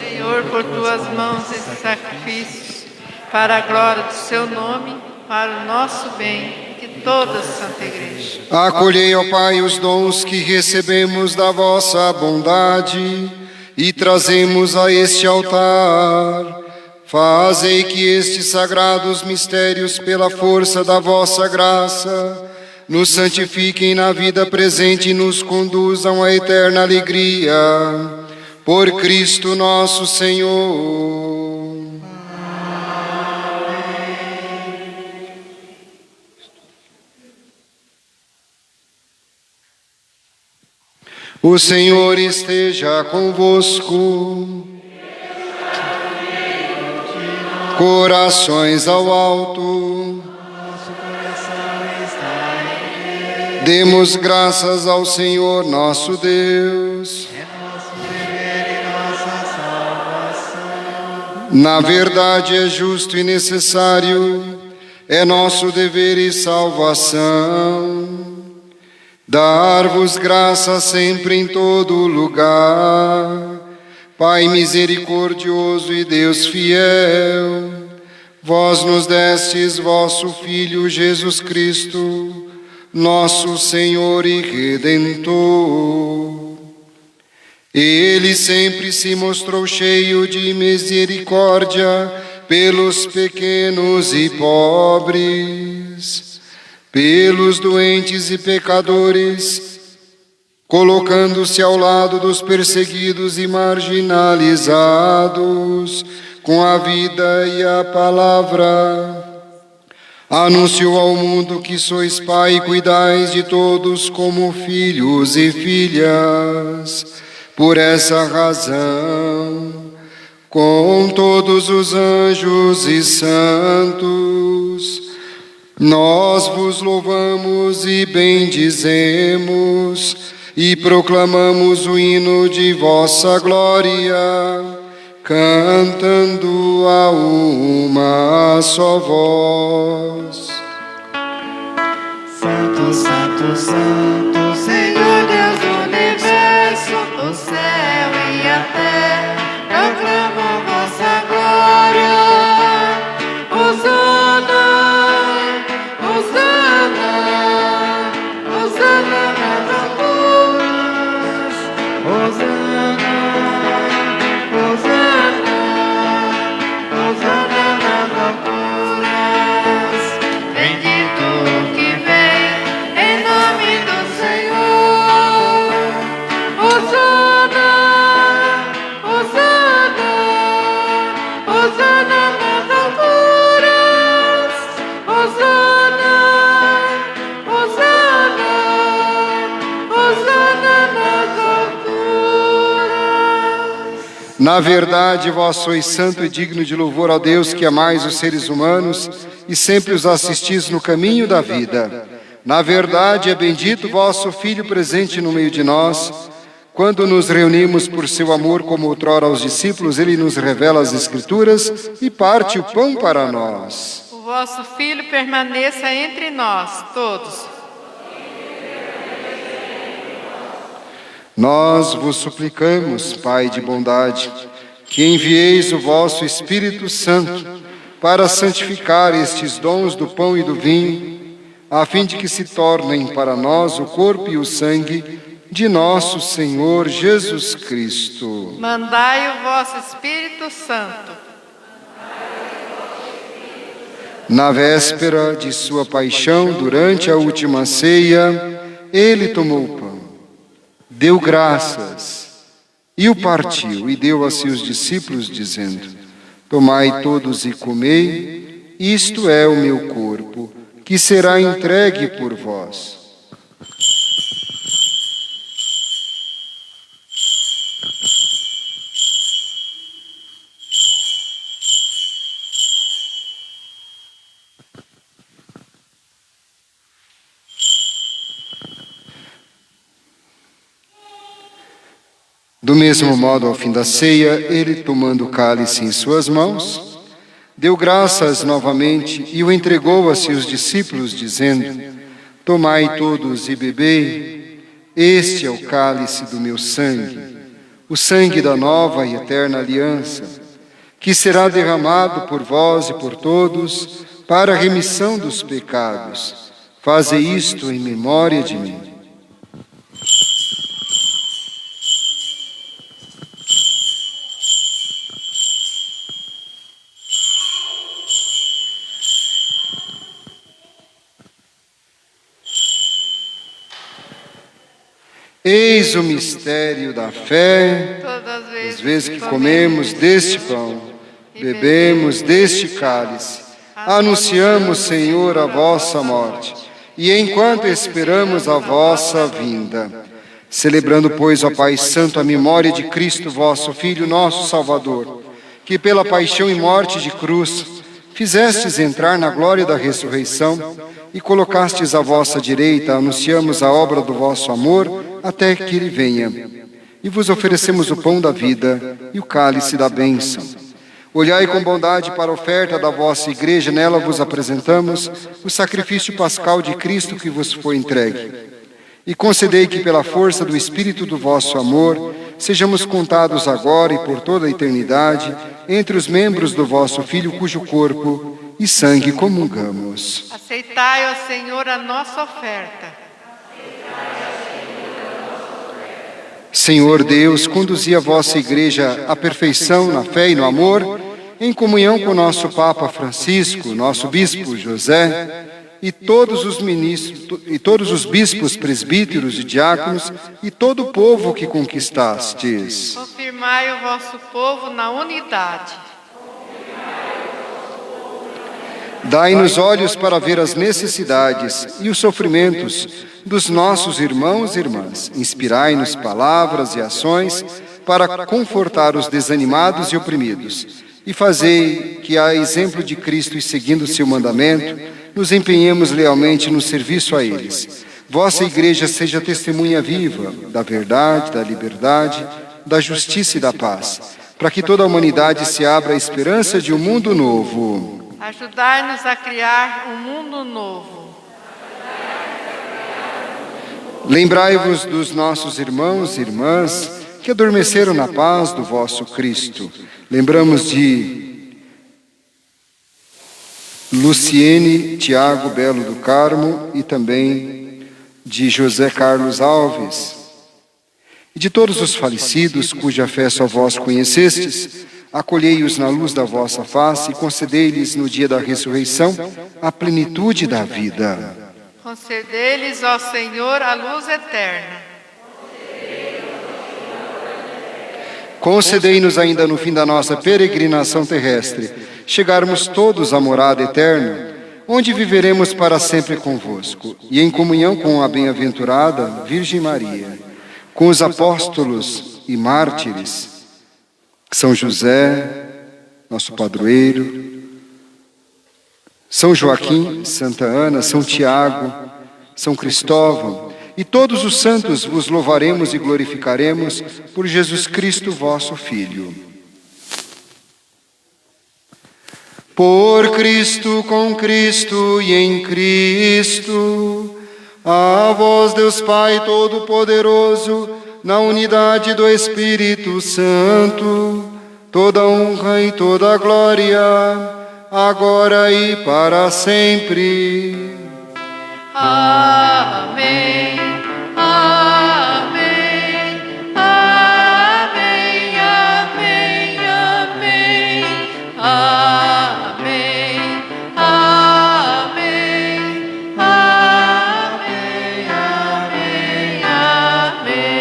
Senhor, por tuas mãos esses sacrifícios, para a glória do seu nome, para o nosso bem, de toda a Santa Igreja. Acolhei, ó Pai, os dons que recebemos da vossa bondade e trazemos a este altar. Fazei que estes sagrados mistérios, pela força da vossa graça, nos santifiquem na vida presente e nos conduzam à eterna alegria. Por Cristo nosso Senhor. O Senhor esteja convosco. Corações ao alto. Demos graças ao Senhor nosso Deus. Na verdade é justo e necessário, é nosso dever e salvação. Dar-vos graça sempre em todo lugar, Pai misericordioso e Deus fiel, vós nos destes vosso Filho Jesus Cristo, nosso Senhor e Redentor. Ele sempre se mostrou cheio de misericórdia pelos pequenos e pobres, pelos doentes e pecadores, colocando-se ao lado dos perseguidos e marginalizados, com a vida e a palavra. Anunciou ao mundo que sois Pai e cuidais de todos como filhos e filhas. Por essa razão, com todos os anjos e santos, nós vos louvamos e bendizemos e proclamamos o hino de vossa glória, cantando a uma só voz. Santo, Santo, Santo, Senhor Deus do universo, o céu e a terra proclamam vossa glória. Hosana, Hosana, Hosana nas alturas. Hosana, Hosana, Hosana nas alturas. Bendito o que vem em nome do Senhor. Hosana, Hosana, Hosana nas alturas. Hosana, Hosana, Hosana nas alturas. Na verdade, vós sois santo e digno de louvor a Deus, que amais os seres humanos e sempre os assistis no caminho da vida. Na verdade, é bendito vosso Filho presente no meio de nós. Quando nos reunimos por seu amor, como outrora aos discípulos, ele nos revela as Escrituras e parte o pão para nós. O vosso Filho permaneça entre nós, todos. Nós vos suplicamos, Pai de bondade, que envieis o vosso Espírito Santo para santificar estes dons do pão e do vinho, a fim de que se tornem para nós o corpo e o sangue de nosso Senhor Jesus Cristo. Mandai o vosso Espírito Santo. Na véspera de sua paixão, durante a última ceia, ele tomou o pão, deu graças e o partiu e deu a seus discípulos, dizendo: tomai todos e comei, isto é o meu corpo, que será entregue por vós. Do mesmo modo, ao fim da ceia, ele, tomando o cálice em suas mãos, deu graças novamente e o entregou a seus discípulos, dizendo: Tomai todos e bebei, este é o cálice do meu sangue, o sangue da nova e eterna aliança, que será derramado por vós e por todos para a remissão dos pecados. Fazei isto em memória de mim. Eis o mistério da fé. Todas As vezes que comemos deste pão, bebemos deste cálice, anunciamos, Senhor, a vossa morte, e enquanto esperamos a vossa vinda. Celebrando, pois, ó Pai Santo, a memória de Cristo, vosso Filho, nosso Salvador, que pela paixão e morte de cruz fizestes entrar na glória da ressurreição e colocastes à vossa direita, anunciamos a obra do vosso amor até que ele venha. E vos oferecemos o pão da vida e o cálice da bênção. Olhai com bondade para a oferta da vossa igreja, nela vos apresentamos o sacrifício pascal de Cristo que vos foi entregue. E concedei que, pela força do Espírito do vosso amor, sejamos contados agora e por toda a eternidade entre os membros do vosso Filho, cujo corpo e sangue comungamos. Aceitai, ó Senhor, a nossa oferta. Senhor Deus, conduzi a vossa igreja à perfeição na fé e no amor, em comunhão com o nosso Papa Francisco, nosso bispo José, e todos os ministros, e todos os bispos, presbíteros e diáconos, e todo o povo que conquistastes. Confirmai o vosso povo na unidade. Dai-nos olhos para ver as necessidades e os sofrimentos dos nossos irmãos e irmãs. Inspirai-nos palavras e ações para confortar os desanimados e oprimidos. E fazei que, a exemplo de Cristo e seguindo seu mandamento, nos empenhemos lealmente no serviço a eles. Vossa igreja seja testemunha viva da verdade, da liberdade, da justiça e da paz, para que toda a humanidade se abra à esperança de um mundo novo. Ajudai-nos a criar um mundo novo. Lembrai-vos dos nossos irmãos e irmãs que adormeceram na paz do vosso Cristo. Lembramos de Luciene Tiago Belo do Carmo e também de José Carlos Alves. E de todos os falecidos, cuja fé só vós conhecestes, acolhei-os na luz da vossa face e concedei-lhes no dia da ressurreição a plenitude da vida. Concedei-lhes, ó Senhor, a luz eterna. Concedei-nos ainda no fim da nossa peregrinação terrestre, chegarmos todos à morada eterna, onde viveremos para sempre convosco, e em comunhão com a bem-aventurada Virgem Maria, com os apóstolos e mártires, São José, nosso padroeiro, São Joaquim, Santa Ana, São Tiago, São Cristóvão, e todos os santos vos louvaremos e glorificaremos por Jesus Cristo, vosso Filho. Por Cristo, com Cristo e em Cristo, a vós, Deus Pai Todo-Poderoso, na unidade do Espírito Santo, toda honra e toda glória, agora e para sempre. Amém, amém, amém, amém, amém, amém, amém, amém, amém, amém.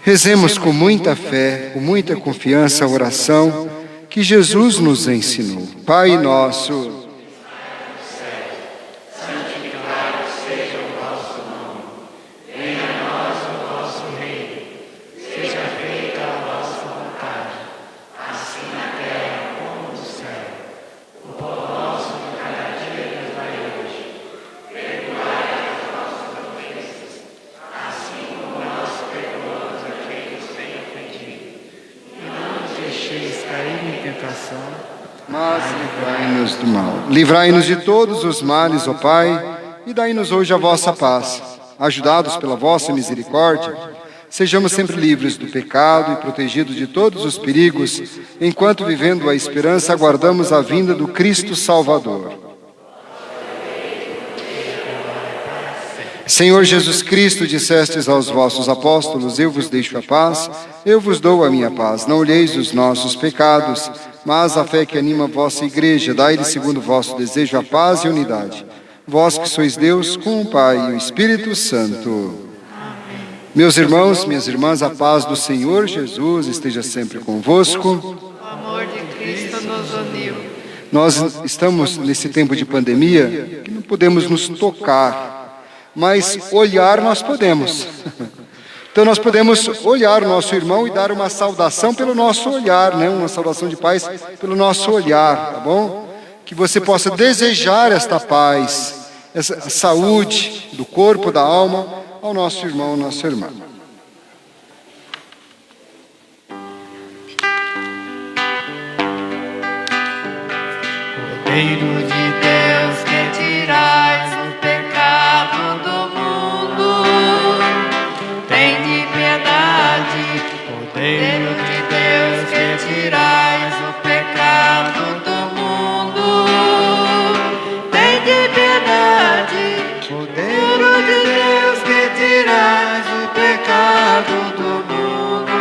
Rezemos com muita fé, com muita confiança a oração que Jesus nos ensinou. Pai nosso, cair em tentação, mas livrai-nos do mal. Livrai-nos de todos os males, ó Pai, e dai-nos hoje a vossa paz. Ajudados pela vossa misericórdia, sejamos sempre livres do pecado e protegidos de todos os perigos, enquanto, vivendo a esperança, aguardamos a vinda do Cristo Salvador. Senhor Jesus Cristo, dissestes aos vossos apóstolos: eu vos deixo a paz, eu vos dou a minha paz. Não olheis os nossos pecados, mas a fé que anima a vossa igreja. Dai-lhe, segundo o vosso desejo, a paz e a unidade. Vós que sois Deus, com o Pai e o Espírito Santo. Meus irmãos, minhas irmãs, a paz do Senhor Jesus esteja sempre convosco. o amor de Cristo nos uniu. Nós estamos nesse tempo de pandemia que não podemos nos tocar, mas olhar nós podemos. Então nós podemos olhar o nosso irmão e dar uma saudação pelo nosso olhar, né? Uma saudação de paz pelo nosso olhar, tá bom? Que você possa desejar esta paz, essa saúde do corpo, da alma, ao nosso irmão, nossa irmã. Cordeiro de Deus, que tirais o pecado do mundo, tende piedade. Cordeiro de Deus, que tirais o pecado do mundo, tende piedade. Cordeiro de Deus, que tirais o pecado do mundo,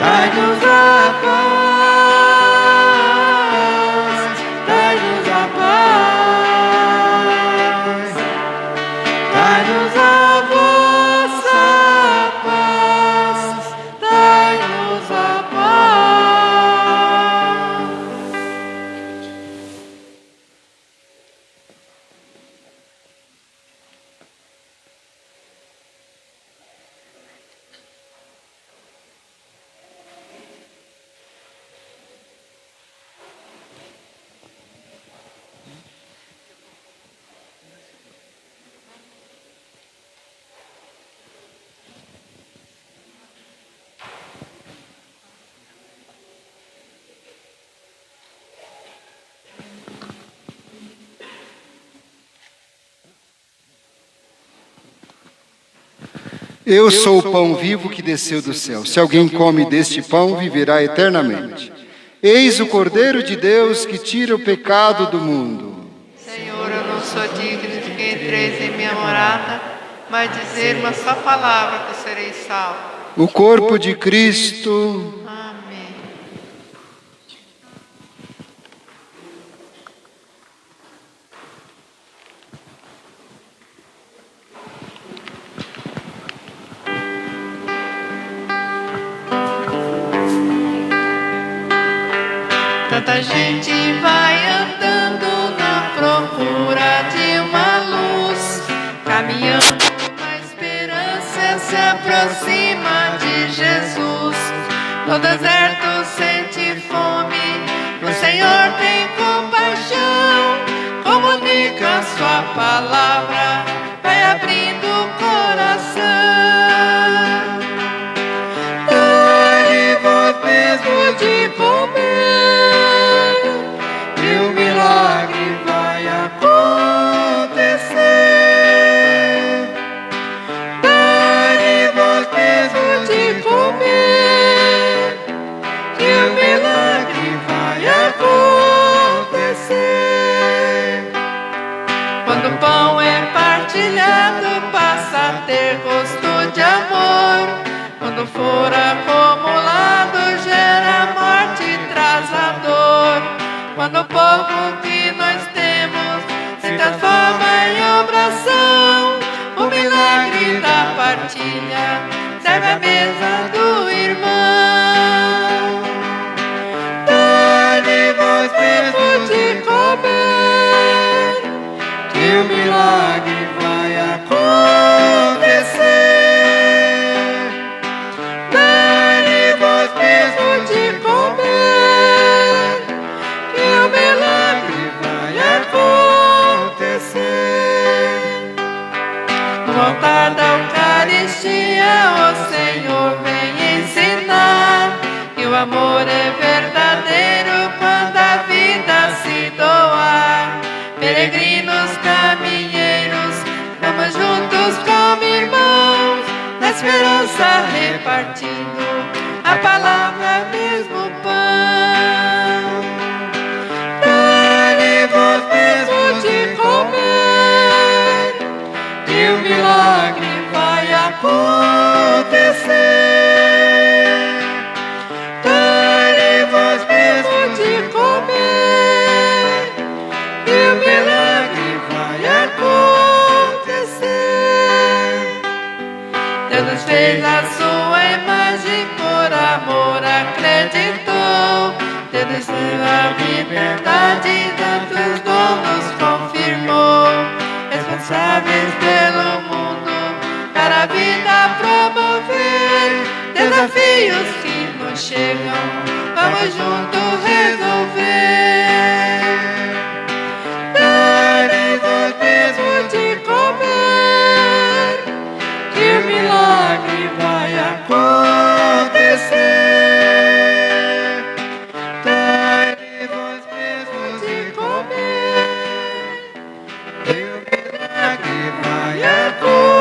dai-nos a paz. Eu sou o pão vivo que desceu do céu. Se alguém come deste pão, viverá eternamente. Eis o Cordeiro de Deus que tira o pecado do mundo. Senhor, eu não sou digno de que entreis em minha morada, mas dizer uma só palavra que serei salvo. O corpo de Cristo. Amém. Tanta gente vai andando na procura de uma luz, caminhando na esperança, se aproxima de Jesus. No deserto sente fome, o Senhor tem compaixão, comunica sua palavra, vai abrindo o coração. Dai vós mesmo de comer, e o milagre vai acontecer. Dai vós mesmo de comer, e o milagre vai acontecer. Quando o pão é partilhado, passa a ter gosto de amor. Quando for acumulado, gera morte e traz a dor. Quando o pouco que nós temos se transforma em oração, o milagre da partilha serve à mesa do irmão. Dai vós mesmo de comer, que o milagre vai acontecer. Dai vós mesmo de comer, que o milagre vai acontecer. No altar da Eucaristia, o Senhor vem ensinar esperança repartindo a palavra mesmo pão. Dai-lhe vós mesmo de comer, e o milagre vai acontecer. Dai-lhe vós mesmo de comer, e o milagre vai acontecer. Deus nos fez a sua imagem, por amor acreditou. Deus nos deu a liberdade, tantos dons nos confirmou. Responsáveis pelo mundo, para a vida promover. Desafios que nos chegam, vamos juntos resolver. Dai-lhe vós mesmo de comer, que o milagre vai acontecer. Dai-lhe vós mesmo de comer, que o milagre vai acontecer.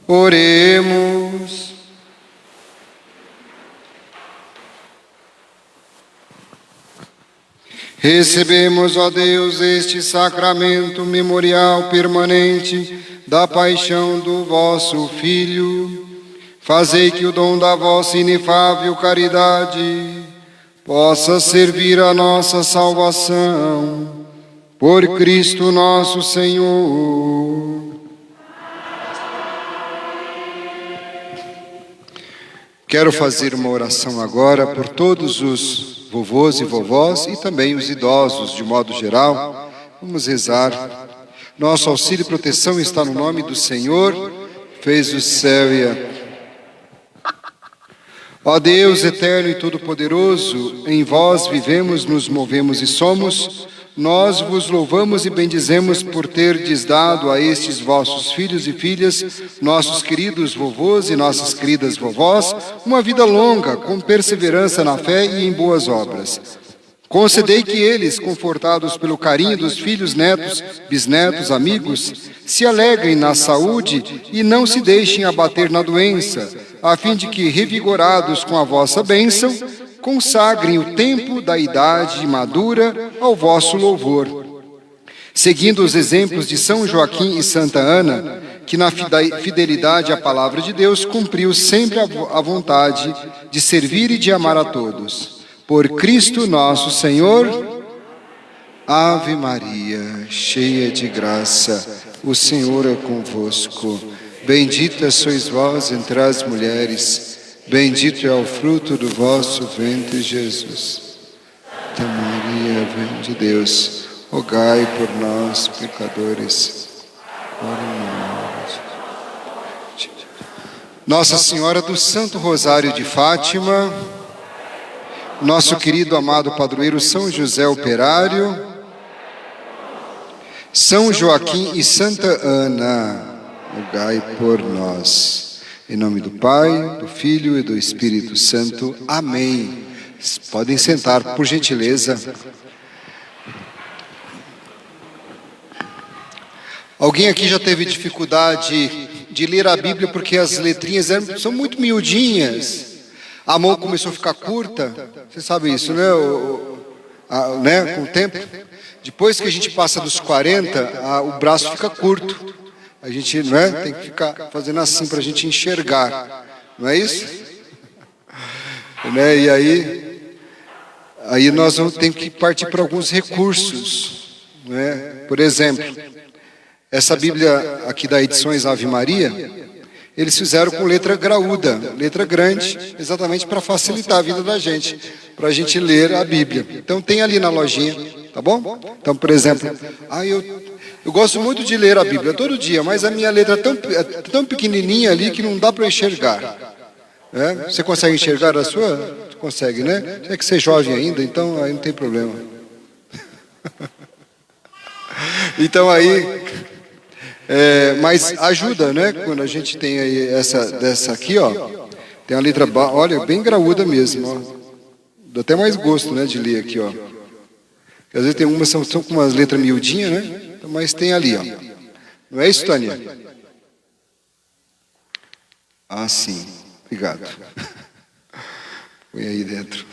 Oremos. Recebemos, ó Deus, este sacramento memorial permanente da paixão do vosso Filho, fazei que o dom da vossa inefável caridade possa servir a nossa salvação. Por Cristo nosso Senhor. Quero fazer uma oração agora por todos os vovôs e vovós e também os idosos, de modo geral. Vamos rezar. Nosso auxílio e proteção está no nome do Senhor, fez o céu e a... Ó Deus eterno e todo-poderoso, em vós vivemos, nos movemos e somos. Nós vos louvamos e bendizemos por terdes dado a estes vossos filhos e filhas, nossos queridos vovôs e nossas queridas vovós, uma vida longa, com perseverança na fé e em boas obras. Concedei que eles, confortados pelo carinho dos filhos, netos, bisnetos, amigos, se alegrem na saúde e não se deixem abater na doença, a fim de que, revigorados com a vossa bênção, consagrem o tempo da idade madura ao vosso louvor. Seguindo os exemplos de São Joaquim e Santa Ana, que na fidelidade à palavra de Deus cumpriu sempre a vontade de servir e de amar a todos. Por Cristo nosso Senhor. Ave Maria, cheia de graça, o Senhor é convosco. Bendita sois vós entre as mulheres, bendito é o fruto do vosso ventre, Jesus. Santa Maria, Mãe de Deus, rogai por nós, pecadores, agora e na hora de... Nossa Senhora do Santo Rosário de Fátima, nosso querido amado padroeiro São José Operário, São Joaquim e Santa Ana, rogai por nós. Em nome do Pai, do Filho e do Espírito Santo. Amém. Podem sentar, por gentileza. Alguém aqui já teve dificuldade de ler a Bíblia porque as letrinhas são muito miudinhas? A mão começou a ficar curta? Você sabe isso, né? Com o tempo. Depois que a gente passa dos 40, o braço fica curto. A gente, não é? Tem que ficar fazendo assim para a gente enxergar. Não é isso? Né? E aí nós vamos ter que partir para alguns recursos. Não é? Por exemplo, essa Bíblia aqui da Edições Ave Maria, eles fizeram com letra graúda, letra grande, exatamente para facilitar a vida da gente, para a gente ler a Bíblia. Então tem ali na lojinha, tá bom? Então, por exemplo, eu gosto muito de ler a Bíblia todo dia, mas a minha letra é tão pequenininha ali que não dá para enxergar. É? Você consegue enxergar a sua? Consegue, né? É que você é jovem ainda, então aí não tem problema. Então aí... mas ajuda, né? Quando a gente tem aí dessa aqui, ó, tem a letra, olha, bem graúda mesmo, ó. Dá até mais gosto, né, de ler aqui, ó. Às vezes tem umas são com umas letras miudinhas, né? Mas tem ali, ó. Não é isso, Tânia? Ah, sim. Obrigado. Põe aí dentro.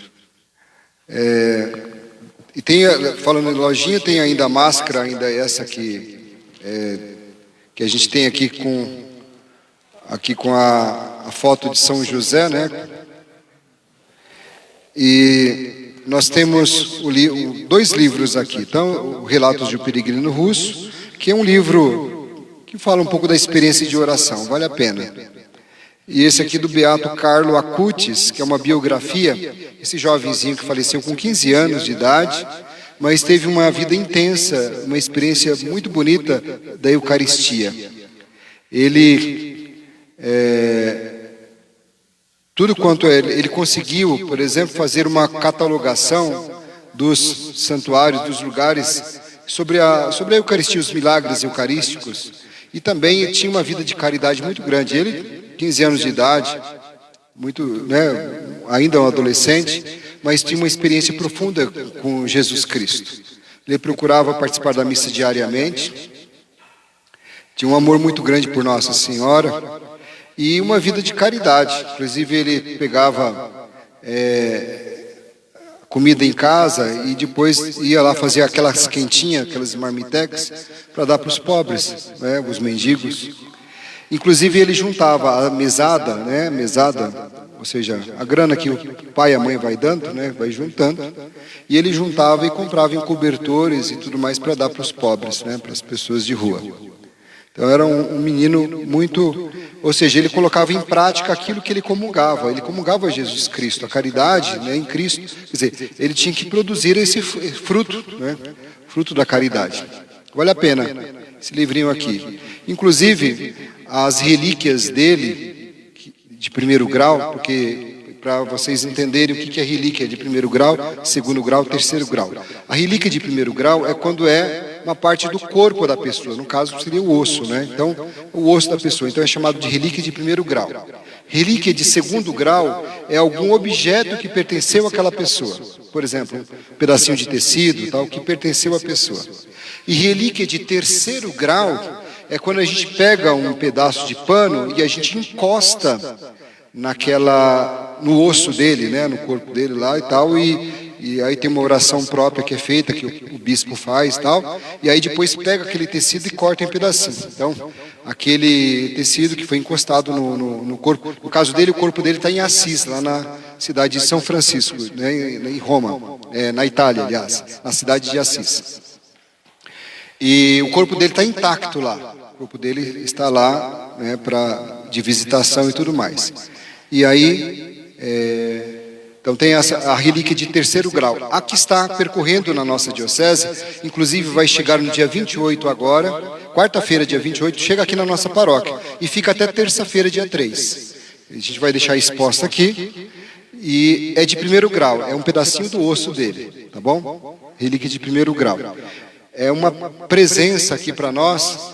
E tem, falando em lojinha, tem ainda a máscara, ainda essa aqui, que a gente tem aqui com a foto de São José, né? E nós temos dois livros aqui. Então, o Relatos de um Peregrino Russo, que é um livro que fala um pouco da experiência de oração, vale a pena. E esse aqui do Beato Carlo Acutis, que é uma biografia, esse jovenzinho que faleceu com 15 anos de idade, mas teve uma vida intensa, uma experiência muito bonita da Eucaristia. Ele, tudo quanto ele conseguiu, por exemplo, fazer uma catalogação dos santuários, dos lugares, sobre a Eucaristia, os milagres eucarísticos, e também tinha uma vida de caridade muito grande. Ele, 15 anos de idade, muito, né, ainda um adolescente, mas tinha uma experiência profunda com Jesus Cristo. Ele procurava participar da missa diariamente, tinha um amor muito grande por Nossa Senhora e uma vida de caridade. Inclusive ele pegava comida em casa e depois ia lá fazer aquelas quentinhas, aquelas marmitecas, para dar para os pobres, né, os mendigos. Inclusive ele juntava a mesada, né, ou seja, a grana que o pai e a mãe vai dando, né, vai juntando, e ele juntava e comprava em cobertores e tudo mais para dar para os pobres, né, para as pessoas de rua. Então era um menino muito, ou seja, ele colocava em prática aquilo que ele comungava Jesus Cristo, a caridade, né, em Cristo. Quer dizer, ele tinha que produzir esse fruto, né, fruto da caridade. Vale a pena esse livrinho aqui. Inclusive, as relíquias dele, de primeiro grau, porque para vocês entenderem o que é relíquia de primeiro grau, segundo grau, terceiro grau. A relíquia de primeiro grau é quando é uma parte do corpo da pessoa, no caso seria o osso, né? Então, o osso da pessoa, então é chamado de relíquia de primeiro grau. Relíquia de segundo grau é algum objeto que pertenceu àquela pessoa. Por exemplo, um pedacinho de tecido, tal, que pertenceu à pessoa. E relíquia de terceiro grau é quando a gente pega um pedaço de pano e a gente encosta no osso dele, né, no corpo dele lá e tal, e aí tem uma oração própria que é feita, que o bispo faz e tal, e aí depois pega aquele tecido e corta em pedacinhos. Então, aquele tecido que foi encostado no corpo, no caso dele, o corpo dele está em Assis, lá na cidade de São Francisco, né, em Roma, na Itália, aliás, na cidade de Assis. E o corpo dele está intacto lá, o corpo dele está lá, né, de visitação e tudo mais. E aí, então tem a relíquia de terceiro grau. A que está percorrendo na nossa diocese, inclusive vai chegar no dia 28 agora, quarta-feira, dia 28, chega aqui na nossa paróquia. E fica até terça-feira, dia 3. A gente vai deixar exposta aqui. E é de primeiro grau, é um pedacinho do osso dele, tá bom? Relíquia de primeiro grau. É uma presença aqui para nós,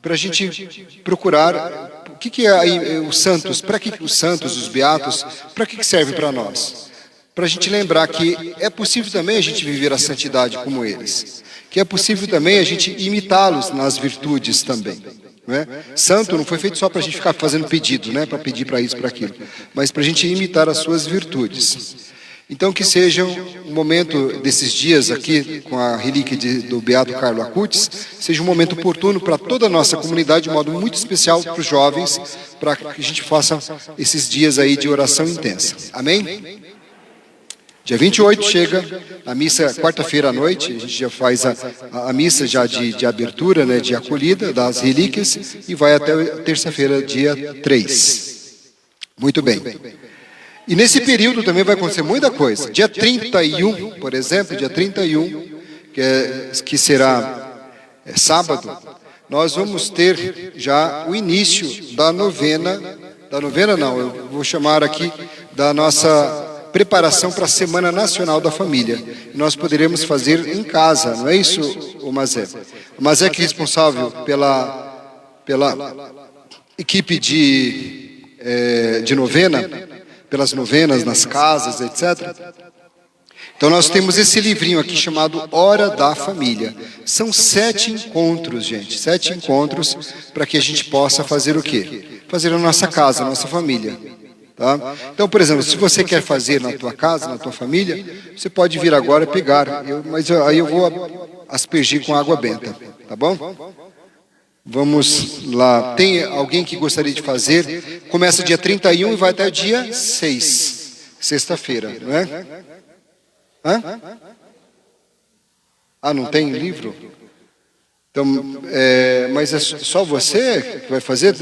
para a gente procurar. O que é aí os santos? Para que os santos, os beatos, para que serve para nós? Para a gente lembrar que é possível também a gente viver a santidade como eles. Que é possível também a gente imitá-los nas virtudes também. Não é? Santo não foi feito só para a gente ficar fazendo pedido, né? Para pedir para isso, para aquilo. Mas para a gente imitar as suas virtudes. Então que seja um momento desses dias aqui, com a relíquia do Beato Carlo Acutis, seja um momento oportuno para toda a nossa comunidade, de um modo muito especial para os jovens, para que a gente faça esses dias aí de oração intensa. Amém? Dia 28 chega a missa, quarta-feira à noite, a gente já faz a missa já de abertura, né, de acolhida das relíquias, e vai até terça-feira, dia 3. Muito bem. E nesse período também vai acontecer muita coisa. Dia 31, por exemplo, dia 31, que será sábado, nós vamos ter já o início da novena não, eu vou chamar aqui da nossa preparação para a Semana Nacional da Família. Nós poderemos fazer em casa, não é isso, o Mazé? O Mazé que é responsável pela equipe de novena, pelas novenas nas casas, etc. Então nós temos esse livrinho aqui chamado Hora da Família. São 7 encontros, gente. 7 encontros para que a gente possa fazer o quê? Fazer a nossa casa, a nossa família. Tá? Então, por exemplo, se você quer fazer na tua casa, na tua família, você pode vir agora pegar. Mas aí eu vou aspergir com água benta. Tá bom? Vamos lá. Tem alguém que gostaria de fazer? Começa dia 31 e vai até o dia 6. Sexta-feira, não é? Hã? Ah, não tem livro? Então, mas é só você que vai fazer?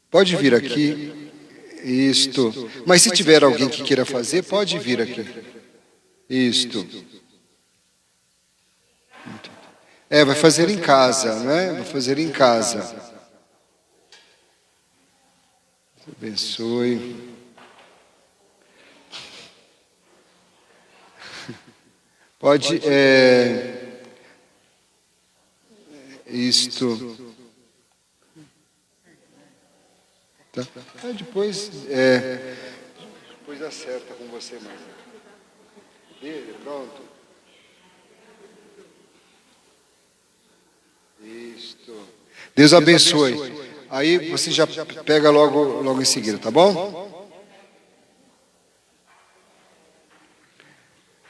Pode vir aqui. Isto. Mas se tiver alguém que queira fazer, pode vir aqui. Isto. Vai fazer em casa, não é? Vai fazer em casa. Deus abençoe. Pode, isto. Tá? Depois acerta com você mais. Pronto. Isto. Deus abençoe. Aí você já pega logo em seguida, tá bom?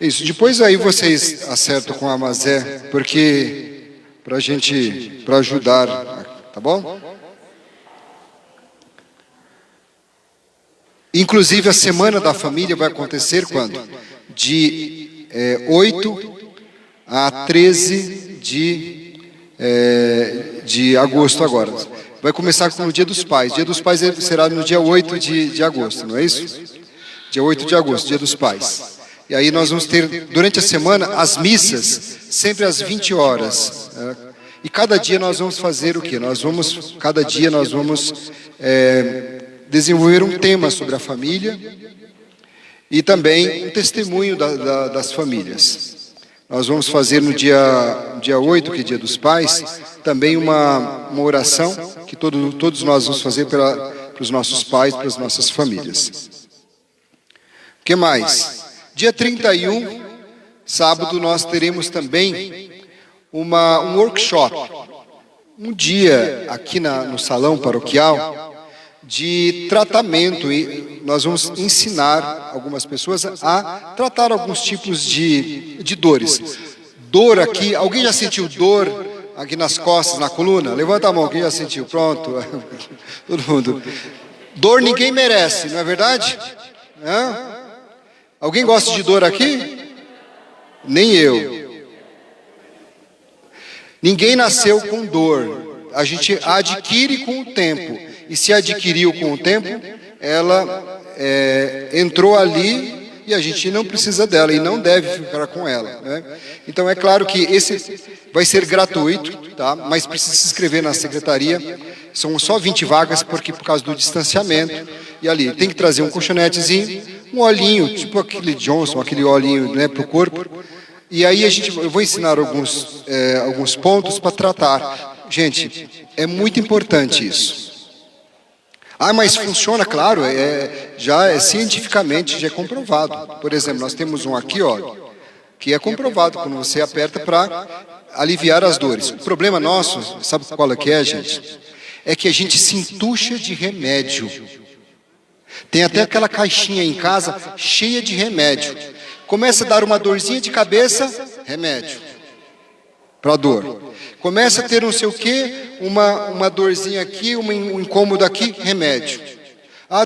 Isso, depois aí vocês acertam com a Mazé, porque para ajudar, tá bom? Inclusive a Semana da Família vai acontecer quando? De 8 a 13 de agosto agora. Vai começar no Dia dos Pais. Dia dos Pais será no dia 8 de agosto, não é isso? Dia 8 de agosto, Dia dos Pais. E aí nós vamos ter, durante a semana, as missas, sempre às 20 horas. E cada dia nós vamos fazer o quê? Cada dia nós vamos desenvolver um tema sobre a família e também um testemunho das famílias. Nós vamos fazer no dia 8, que é Dia dos Pais, também uma oração que todos nós vamos fazer para os nossos pais, para as nossas famílias. O que mais? Dia 31, sábado, nós teremos também um workshop, um dia aqui no salão paroquial de tratamento, e nós vamos ensinar algumas pessoas a tratar alguns tipos de dores. Dor aqui, alguém já sentiu dor aqui nas costas, na coluna? Levanta a mão, quem já sentiu? Pronto, todo mundo. Dor ninguém merece, não é verdade? Alguém gosta de dor aqui? Nem eu. Ninguém nasceu com dor. A gente adquire com o tempo. E se adquiriu com o tempo, ela entrou ali e a gente não precisa dela e não deve ficar com ela, né? Então é claro que esse vai ser gratuito, tá? Mas precisa se inscrever na secretaria. São só 20 vagas por causa do distanciamento. E ali tem que trazer um colchonetezinho, um olhinho, tipo aquele Johnson, aquele olhinho, né, para o corpo. E aí eu vou ensinar alguns pontos para tratar. Gente, é muito importante isso. Mas funciona, claro, cientificamente já é comprovado. Por exemplo, nós temos um aqui, ó, que é comprovado quando você aperta para aliviar as dores. O problema nosso, sabe qual é que é, gente? É que a gente se entuxa de remédio. Tem até aquela caixinha em casa cheia de remédio. Começa a dar uma dorzinha de cabeça, remédio para dor. Começa a ter não sei o quê, uma dorzinha aqui, um incômodo aqui, remédio.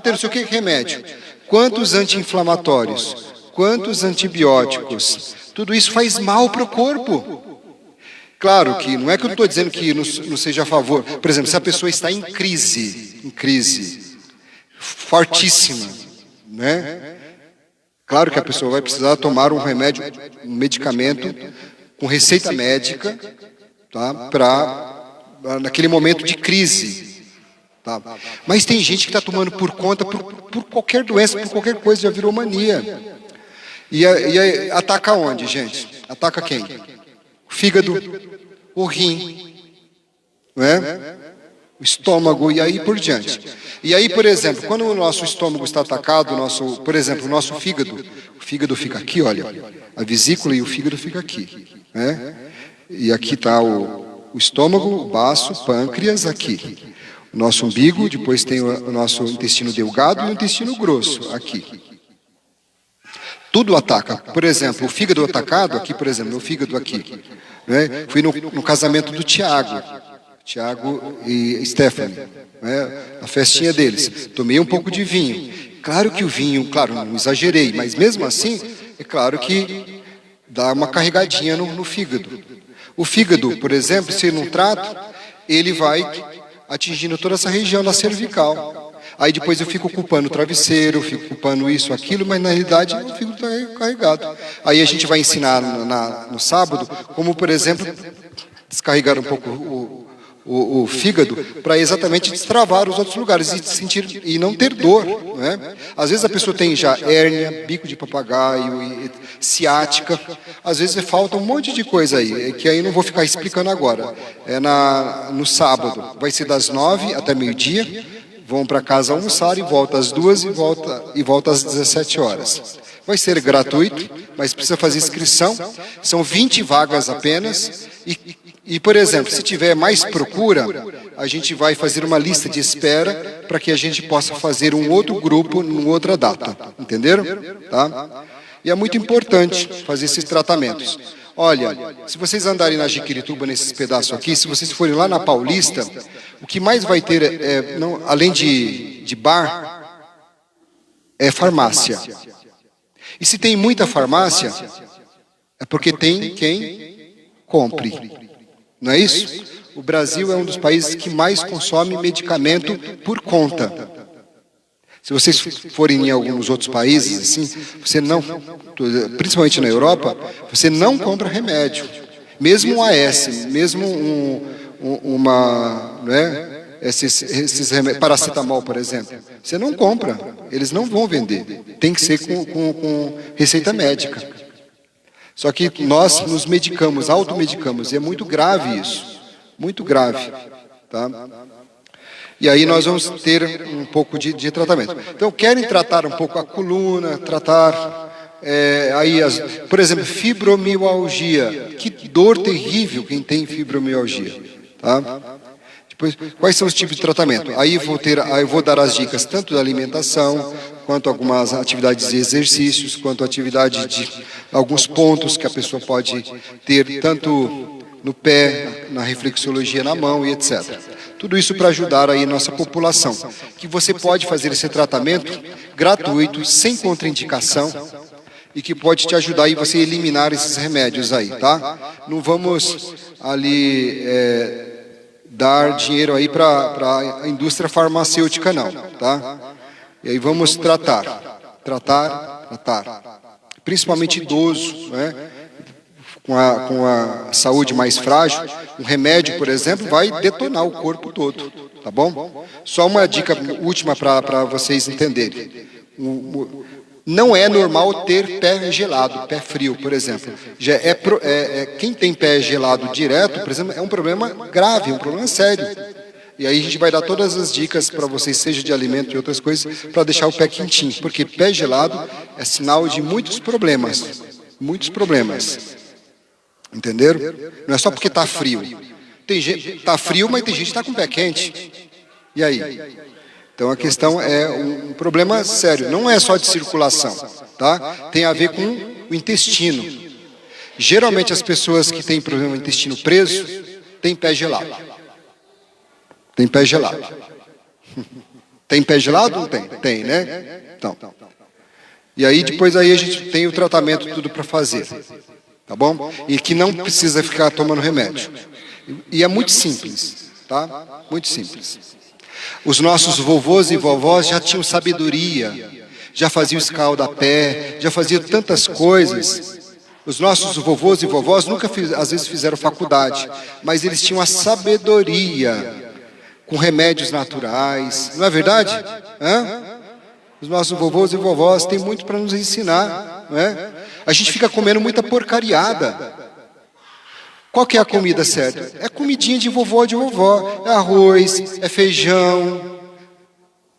Tem não sei o quê, remédio. Quantos anti-inflamatórios, quantos antibióticos, tudo isso faz mal para o corpo. Claro que não é que eu estou dizendo que não seja a favor. Por exemplo, se a pessoa está em crise fortíssima, né? Claro que a pessoa vai precisar tomar um remédio, um medicamento com receita médica, tá? Naquele momento de crise. Tá? Mas tem gente que está tomando por conta, por qualquer doença, por qualquer coisa, já virou mania. E ataca onde, gente? Ataca quem? O fígado, o rim, não é? O estômago e aí por diante. E aí, por exemplo, quando o nosso estômago está atacado, por exemplo, o nosso fígado, o fígado fica aqui, olha, a vesícula e o fígado fica aqui, né? E aqui está o estômago, o baço, o pâncreas, aqui. O nosso umbigo, depois tem o nosso intestino delgado e o intestino grosso, aqui. Tudo ataca. Por exemplo, o fígado atacado, aqui, por exemplo, o fígado aqui. Né? Fui no casamento do Tiago e Stephanie, né? A festinha deles. Tomei um pouco de vinho. Claro que o vinho, claro, não exagerei, mas mesmo assim, é claro que dá uma carregadinha no fígado. O fígado, por exemplo, se não trata, ele vai atingindo toda essa região da cervical. Aí depois eu fico culpando o travesseiro, fico culpando isso, aquilo, mas na realidade o fígado está carregado. Aí a gente vai ensinar no sábado, como por exemplo, descarregar um pouco o fígado para exatamente destravar os outros lugares e não ter dor, não é? Às vezes a pessoa tem já hérnia, bico de papagaio, ciática, às vezes falta um monte de coisa aí, que aí não vou ficar explicando agora. No sábado, vai ser das 9 até meio-dia, vão para casa almoçar e volta às 2 e volta às 17 horas. Vai ser gratuito, mas precisa fazer inscrição, são 20 vagas apenas. E, por exemplo, se tiver mais procura, a gente vai fazer uma lista de espera para que a gente possa fazer um outro grupo, numa outra data. Entenderam? Tá? E é muito importante fazer esses tratamentos. Olha, se vocês andarem na Jiquirituba, nesses pedaços aqui, se vocês forem lá na Paulista, o que mais vai ter, além de bar, é farmácia. E se tem muita farmácia, é porque tem quem compre. Não é isso? O Brasil é um dos países que mais consome medicamento por conta. Se vocês forem em alguns outros países, assim, você não, principalmente na Europa, você não compra remédio. Mesmo um AS, mesmo uma, não é? Esses remédios, paracetamol, por exemplo, você não compra, eles não vão vender. Tem que ser com receita médica. Só que nós nos medicamos, automedicamos, e é muito grave isso, muito grave, tá? E aí nós vamos ter um pouco de tratamento. Então, querem tratar um pouco a coluna, tratar, por exemplo, fibromialgia. Que dor terrível quem tem fibromialgia, tá? Depois, quais são os tipos de tratamento? Aí eu vou dar as dicas tanto da alimentação, quanto algumas atividades de exercícios, quanto atividade de alguns pontos que a pessoa pode ter, tanto no pé, na reflexologia na mão e etc. Tudo isso para ajudar aí nossa população. Que você pode fazer esse tratamento gratuito, sem contraindicação, e que pode te ajudar aí você eliminar esses remédios aí, tá? Não vamos ali dar dinheiro aí para a indústria farmacêutica não, tá? E aí vamos tratar. Principalmente idoso, né? Com a saúde mais frágil, um remédio, por exemplo, vai detonar o corpo todo, tá bom? Só uma dica última para vocês entenderem. Não é normal ter pé gelado, pé frio, por exemplo. Quem tem pé gelado direto, por exemplo, é um problema grave, um problema sério. E aí a gente vai dar todas as dicas para vocês, seja de alimento e outras coisas, para deixar o pé quentinho. Porque pé gelado é sinal de muitos problemas. Muitos problemas. Entenderam? Não é só porque está frio. Tem gente está frio, mas tem gente que está com o pé quente. E aí? Então a questão é um problema sério. Não é só de circulação, tá? Tem a ver com o intestino. Geralmente as pessoas que têm problema no intestino preso têm pé gelado. Tem pé gelado. Tem pé gelado? Não tem? Tem, né? Então. E aí depois aí a gente tem o tratamento tudo para fazer. Tá bom? E que não precisa ficar tomando remédio. E é muito simples, tá? Muito simples. Os nossos vovôs e vovós já tinham sabedoria, já faziam escalda-pé, já faziam tantas coisas. Os nossos vovôs e vovós nunca, às vezes, fizeram faculdade, mas eles tinham a sabedoria, com remédios naturais. Não é verdade? Os nossos vovôs e vovós têm muito para nos ensinar, não é? A gente fica comendo muita porcariada. Qual que é a comida certa? É comidinha de vovó e de vovó. É arroz, é feijão,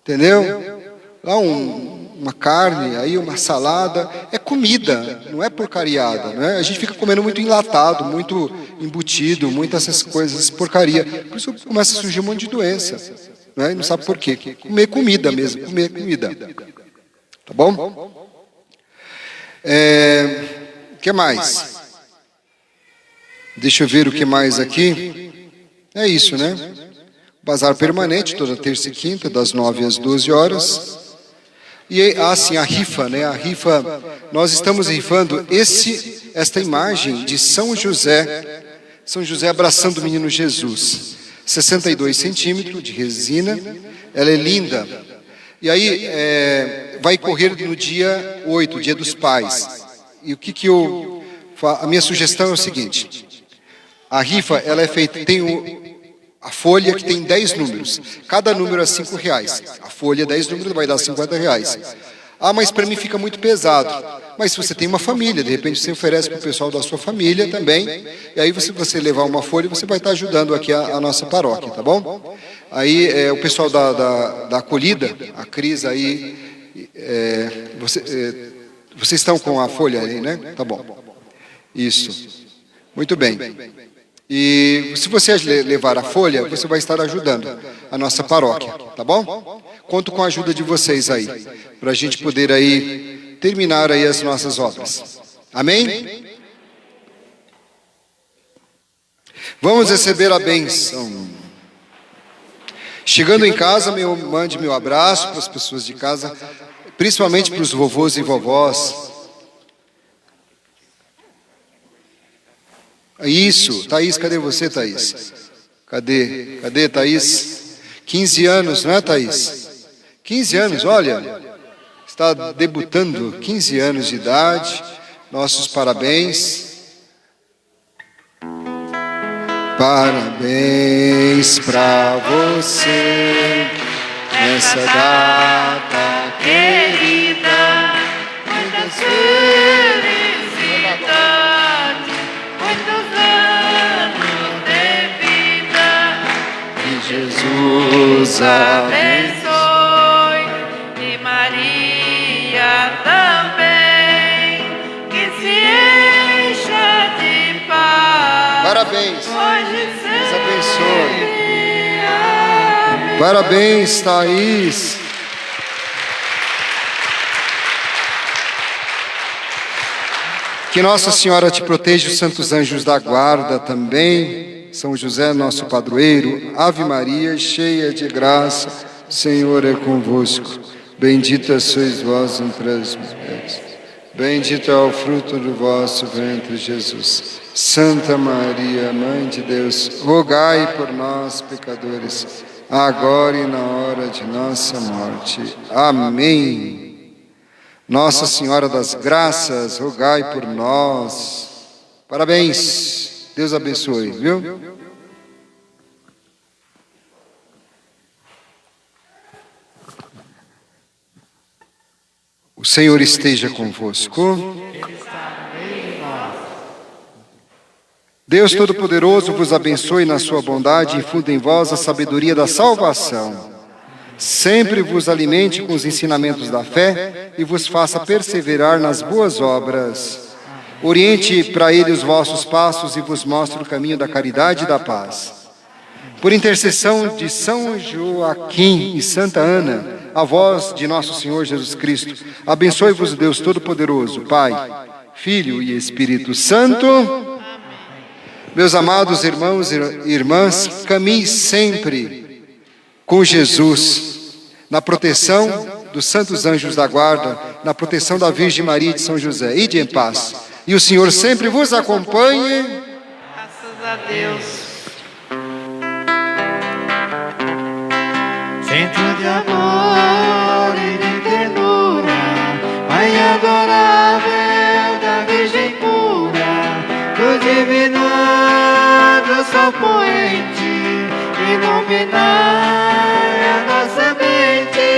entendeu? Lá uma carne, aí uma salada. É comida, não é porcariada, não é? A gente fica comendo muito enlatado, muito embutido, muitas essas coisas, porcaria. Por isso começa a surgir um monte de doença, não é? E não sabe por quê. Comer comida mesmo, comer comida. Tá bom? O que mais? Deixa eu ver o que mais aqui. É isso, né? Bazar permanente, toda terça e quinta, das 9 às 12 horas. E assim, a rifa, né? A rifa, nós estamos rifando esta imagem de São José abraçando o menino Jesus. 62 centímetros de resina, ela é linda. E aí, vai correr no dia 8, dia dos pais. E o que a minha sugestão é o seguinte: a rifa, ela é feita, tem a folha que tem 10 números. Cada número é R$5. A folha, 10 números, vai dar R$50. Ah, mas para mim fica muito pesado. Mas se você tem uma família, de repente você oferece para o pessoal da sua família também. E aí você levar uma folha, você vai estar ajudando aqui a nossa paróquia, tá bom? Aí o pessoal da acolhida, a Cris aí, vocês estão com a folha aí, né? Tá bom. Isso. Muito bem. E se você levar a folha, você vai estar ajudando a nossa paróquia, tá bom? Conto com a ajuda de vocês aí, para a gente poder aí terminar aí as nossas obras. Amém? Vamos receber a bênção. Chegando em casa, mande meu abraço para as pessoas de casa, principalmente para os vovôs e vovós. Isso, Thaís, cadê você, Thaís? Cadê, Thaís? 15 anos, não é, Thaís? 15 anos, olha, está debutando, 15 anos de idade, nossos parabéns. Parabéns pra você, nessa data querida, muitas felicidades, muitos anos de vida. que Jesus Abençoe e Maria também, que se encha de paz. Parabéns, Hoje Deus abençoe. sempre. Parabéns, Thaís. Que Nossa Senhora te proteja, os santos anjos da guarda também. São José, nosso padroeiro. Ave Maria, cheia de graça, o Senhor é convosco. Bendita sois vós entre as mulheres. Bendito é o fruto do vosso ventre, Jesus. Santa Maria, Mãe de Deus, rogai por nós, pecadores, agora e na hora de nossa morte. Amém. Nossa Senhora das Graças, rogai por nós. Parabéns. Deus abençoe, viu? O Senhor esteja convosco. Deus Todo-Poderoso vos abençoe na sua bondade e infunda em vós a sabedoria da salvação. Sempre vos alimente com os ensinamentos da fé e vos faça perseverar nas boas obras. Oriente para ele os vossos passos e vos mostre o caminho da caridade e da paz. Por intercessão de São Joaquim e Santa Ana, a voz de nosso Senhor Jesus Cristo, abençoe-vos Deus Todo-Poderoso, Pai, Filho e Espírito Santo. Meus amados irmãos e irmãs, caminhe sempre com Jesus, na proteção dos santos anjos da guarda, na proteção da Virgem Maria e de São José. Ide em paz. E o Senhor sempre vos acompanhe. Graças a Deus. Centro de amor e de ternura, Mãe adorável da Virgem pura, do divinado sol poente, iluminai a nossa mente.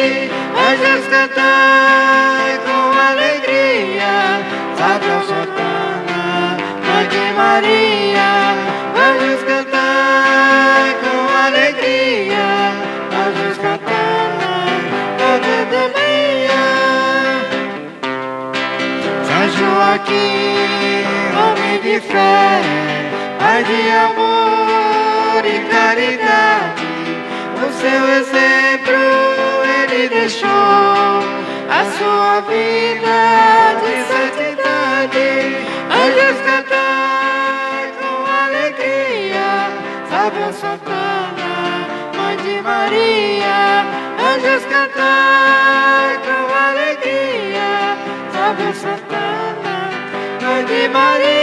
Anjos cantai com alegria, Salve Santana, Mãe de Maria. Anjos cantai com alegria, Anjos cantai toda de manhã. São Joaquim, homem de fé, Pai de amor e caridade, o seu exemplo ele deixou, a sua vida de santidade. Anjos cantai com alegria, Salve Santana, Mãe de Maria. Anjos cantai com alegria, Salve Santana, Mãe de Maria.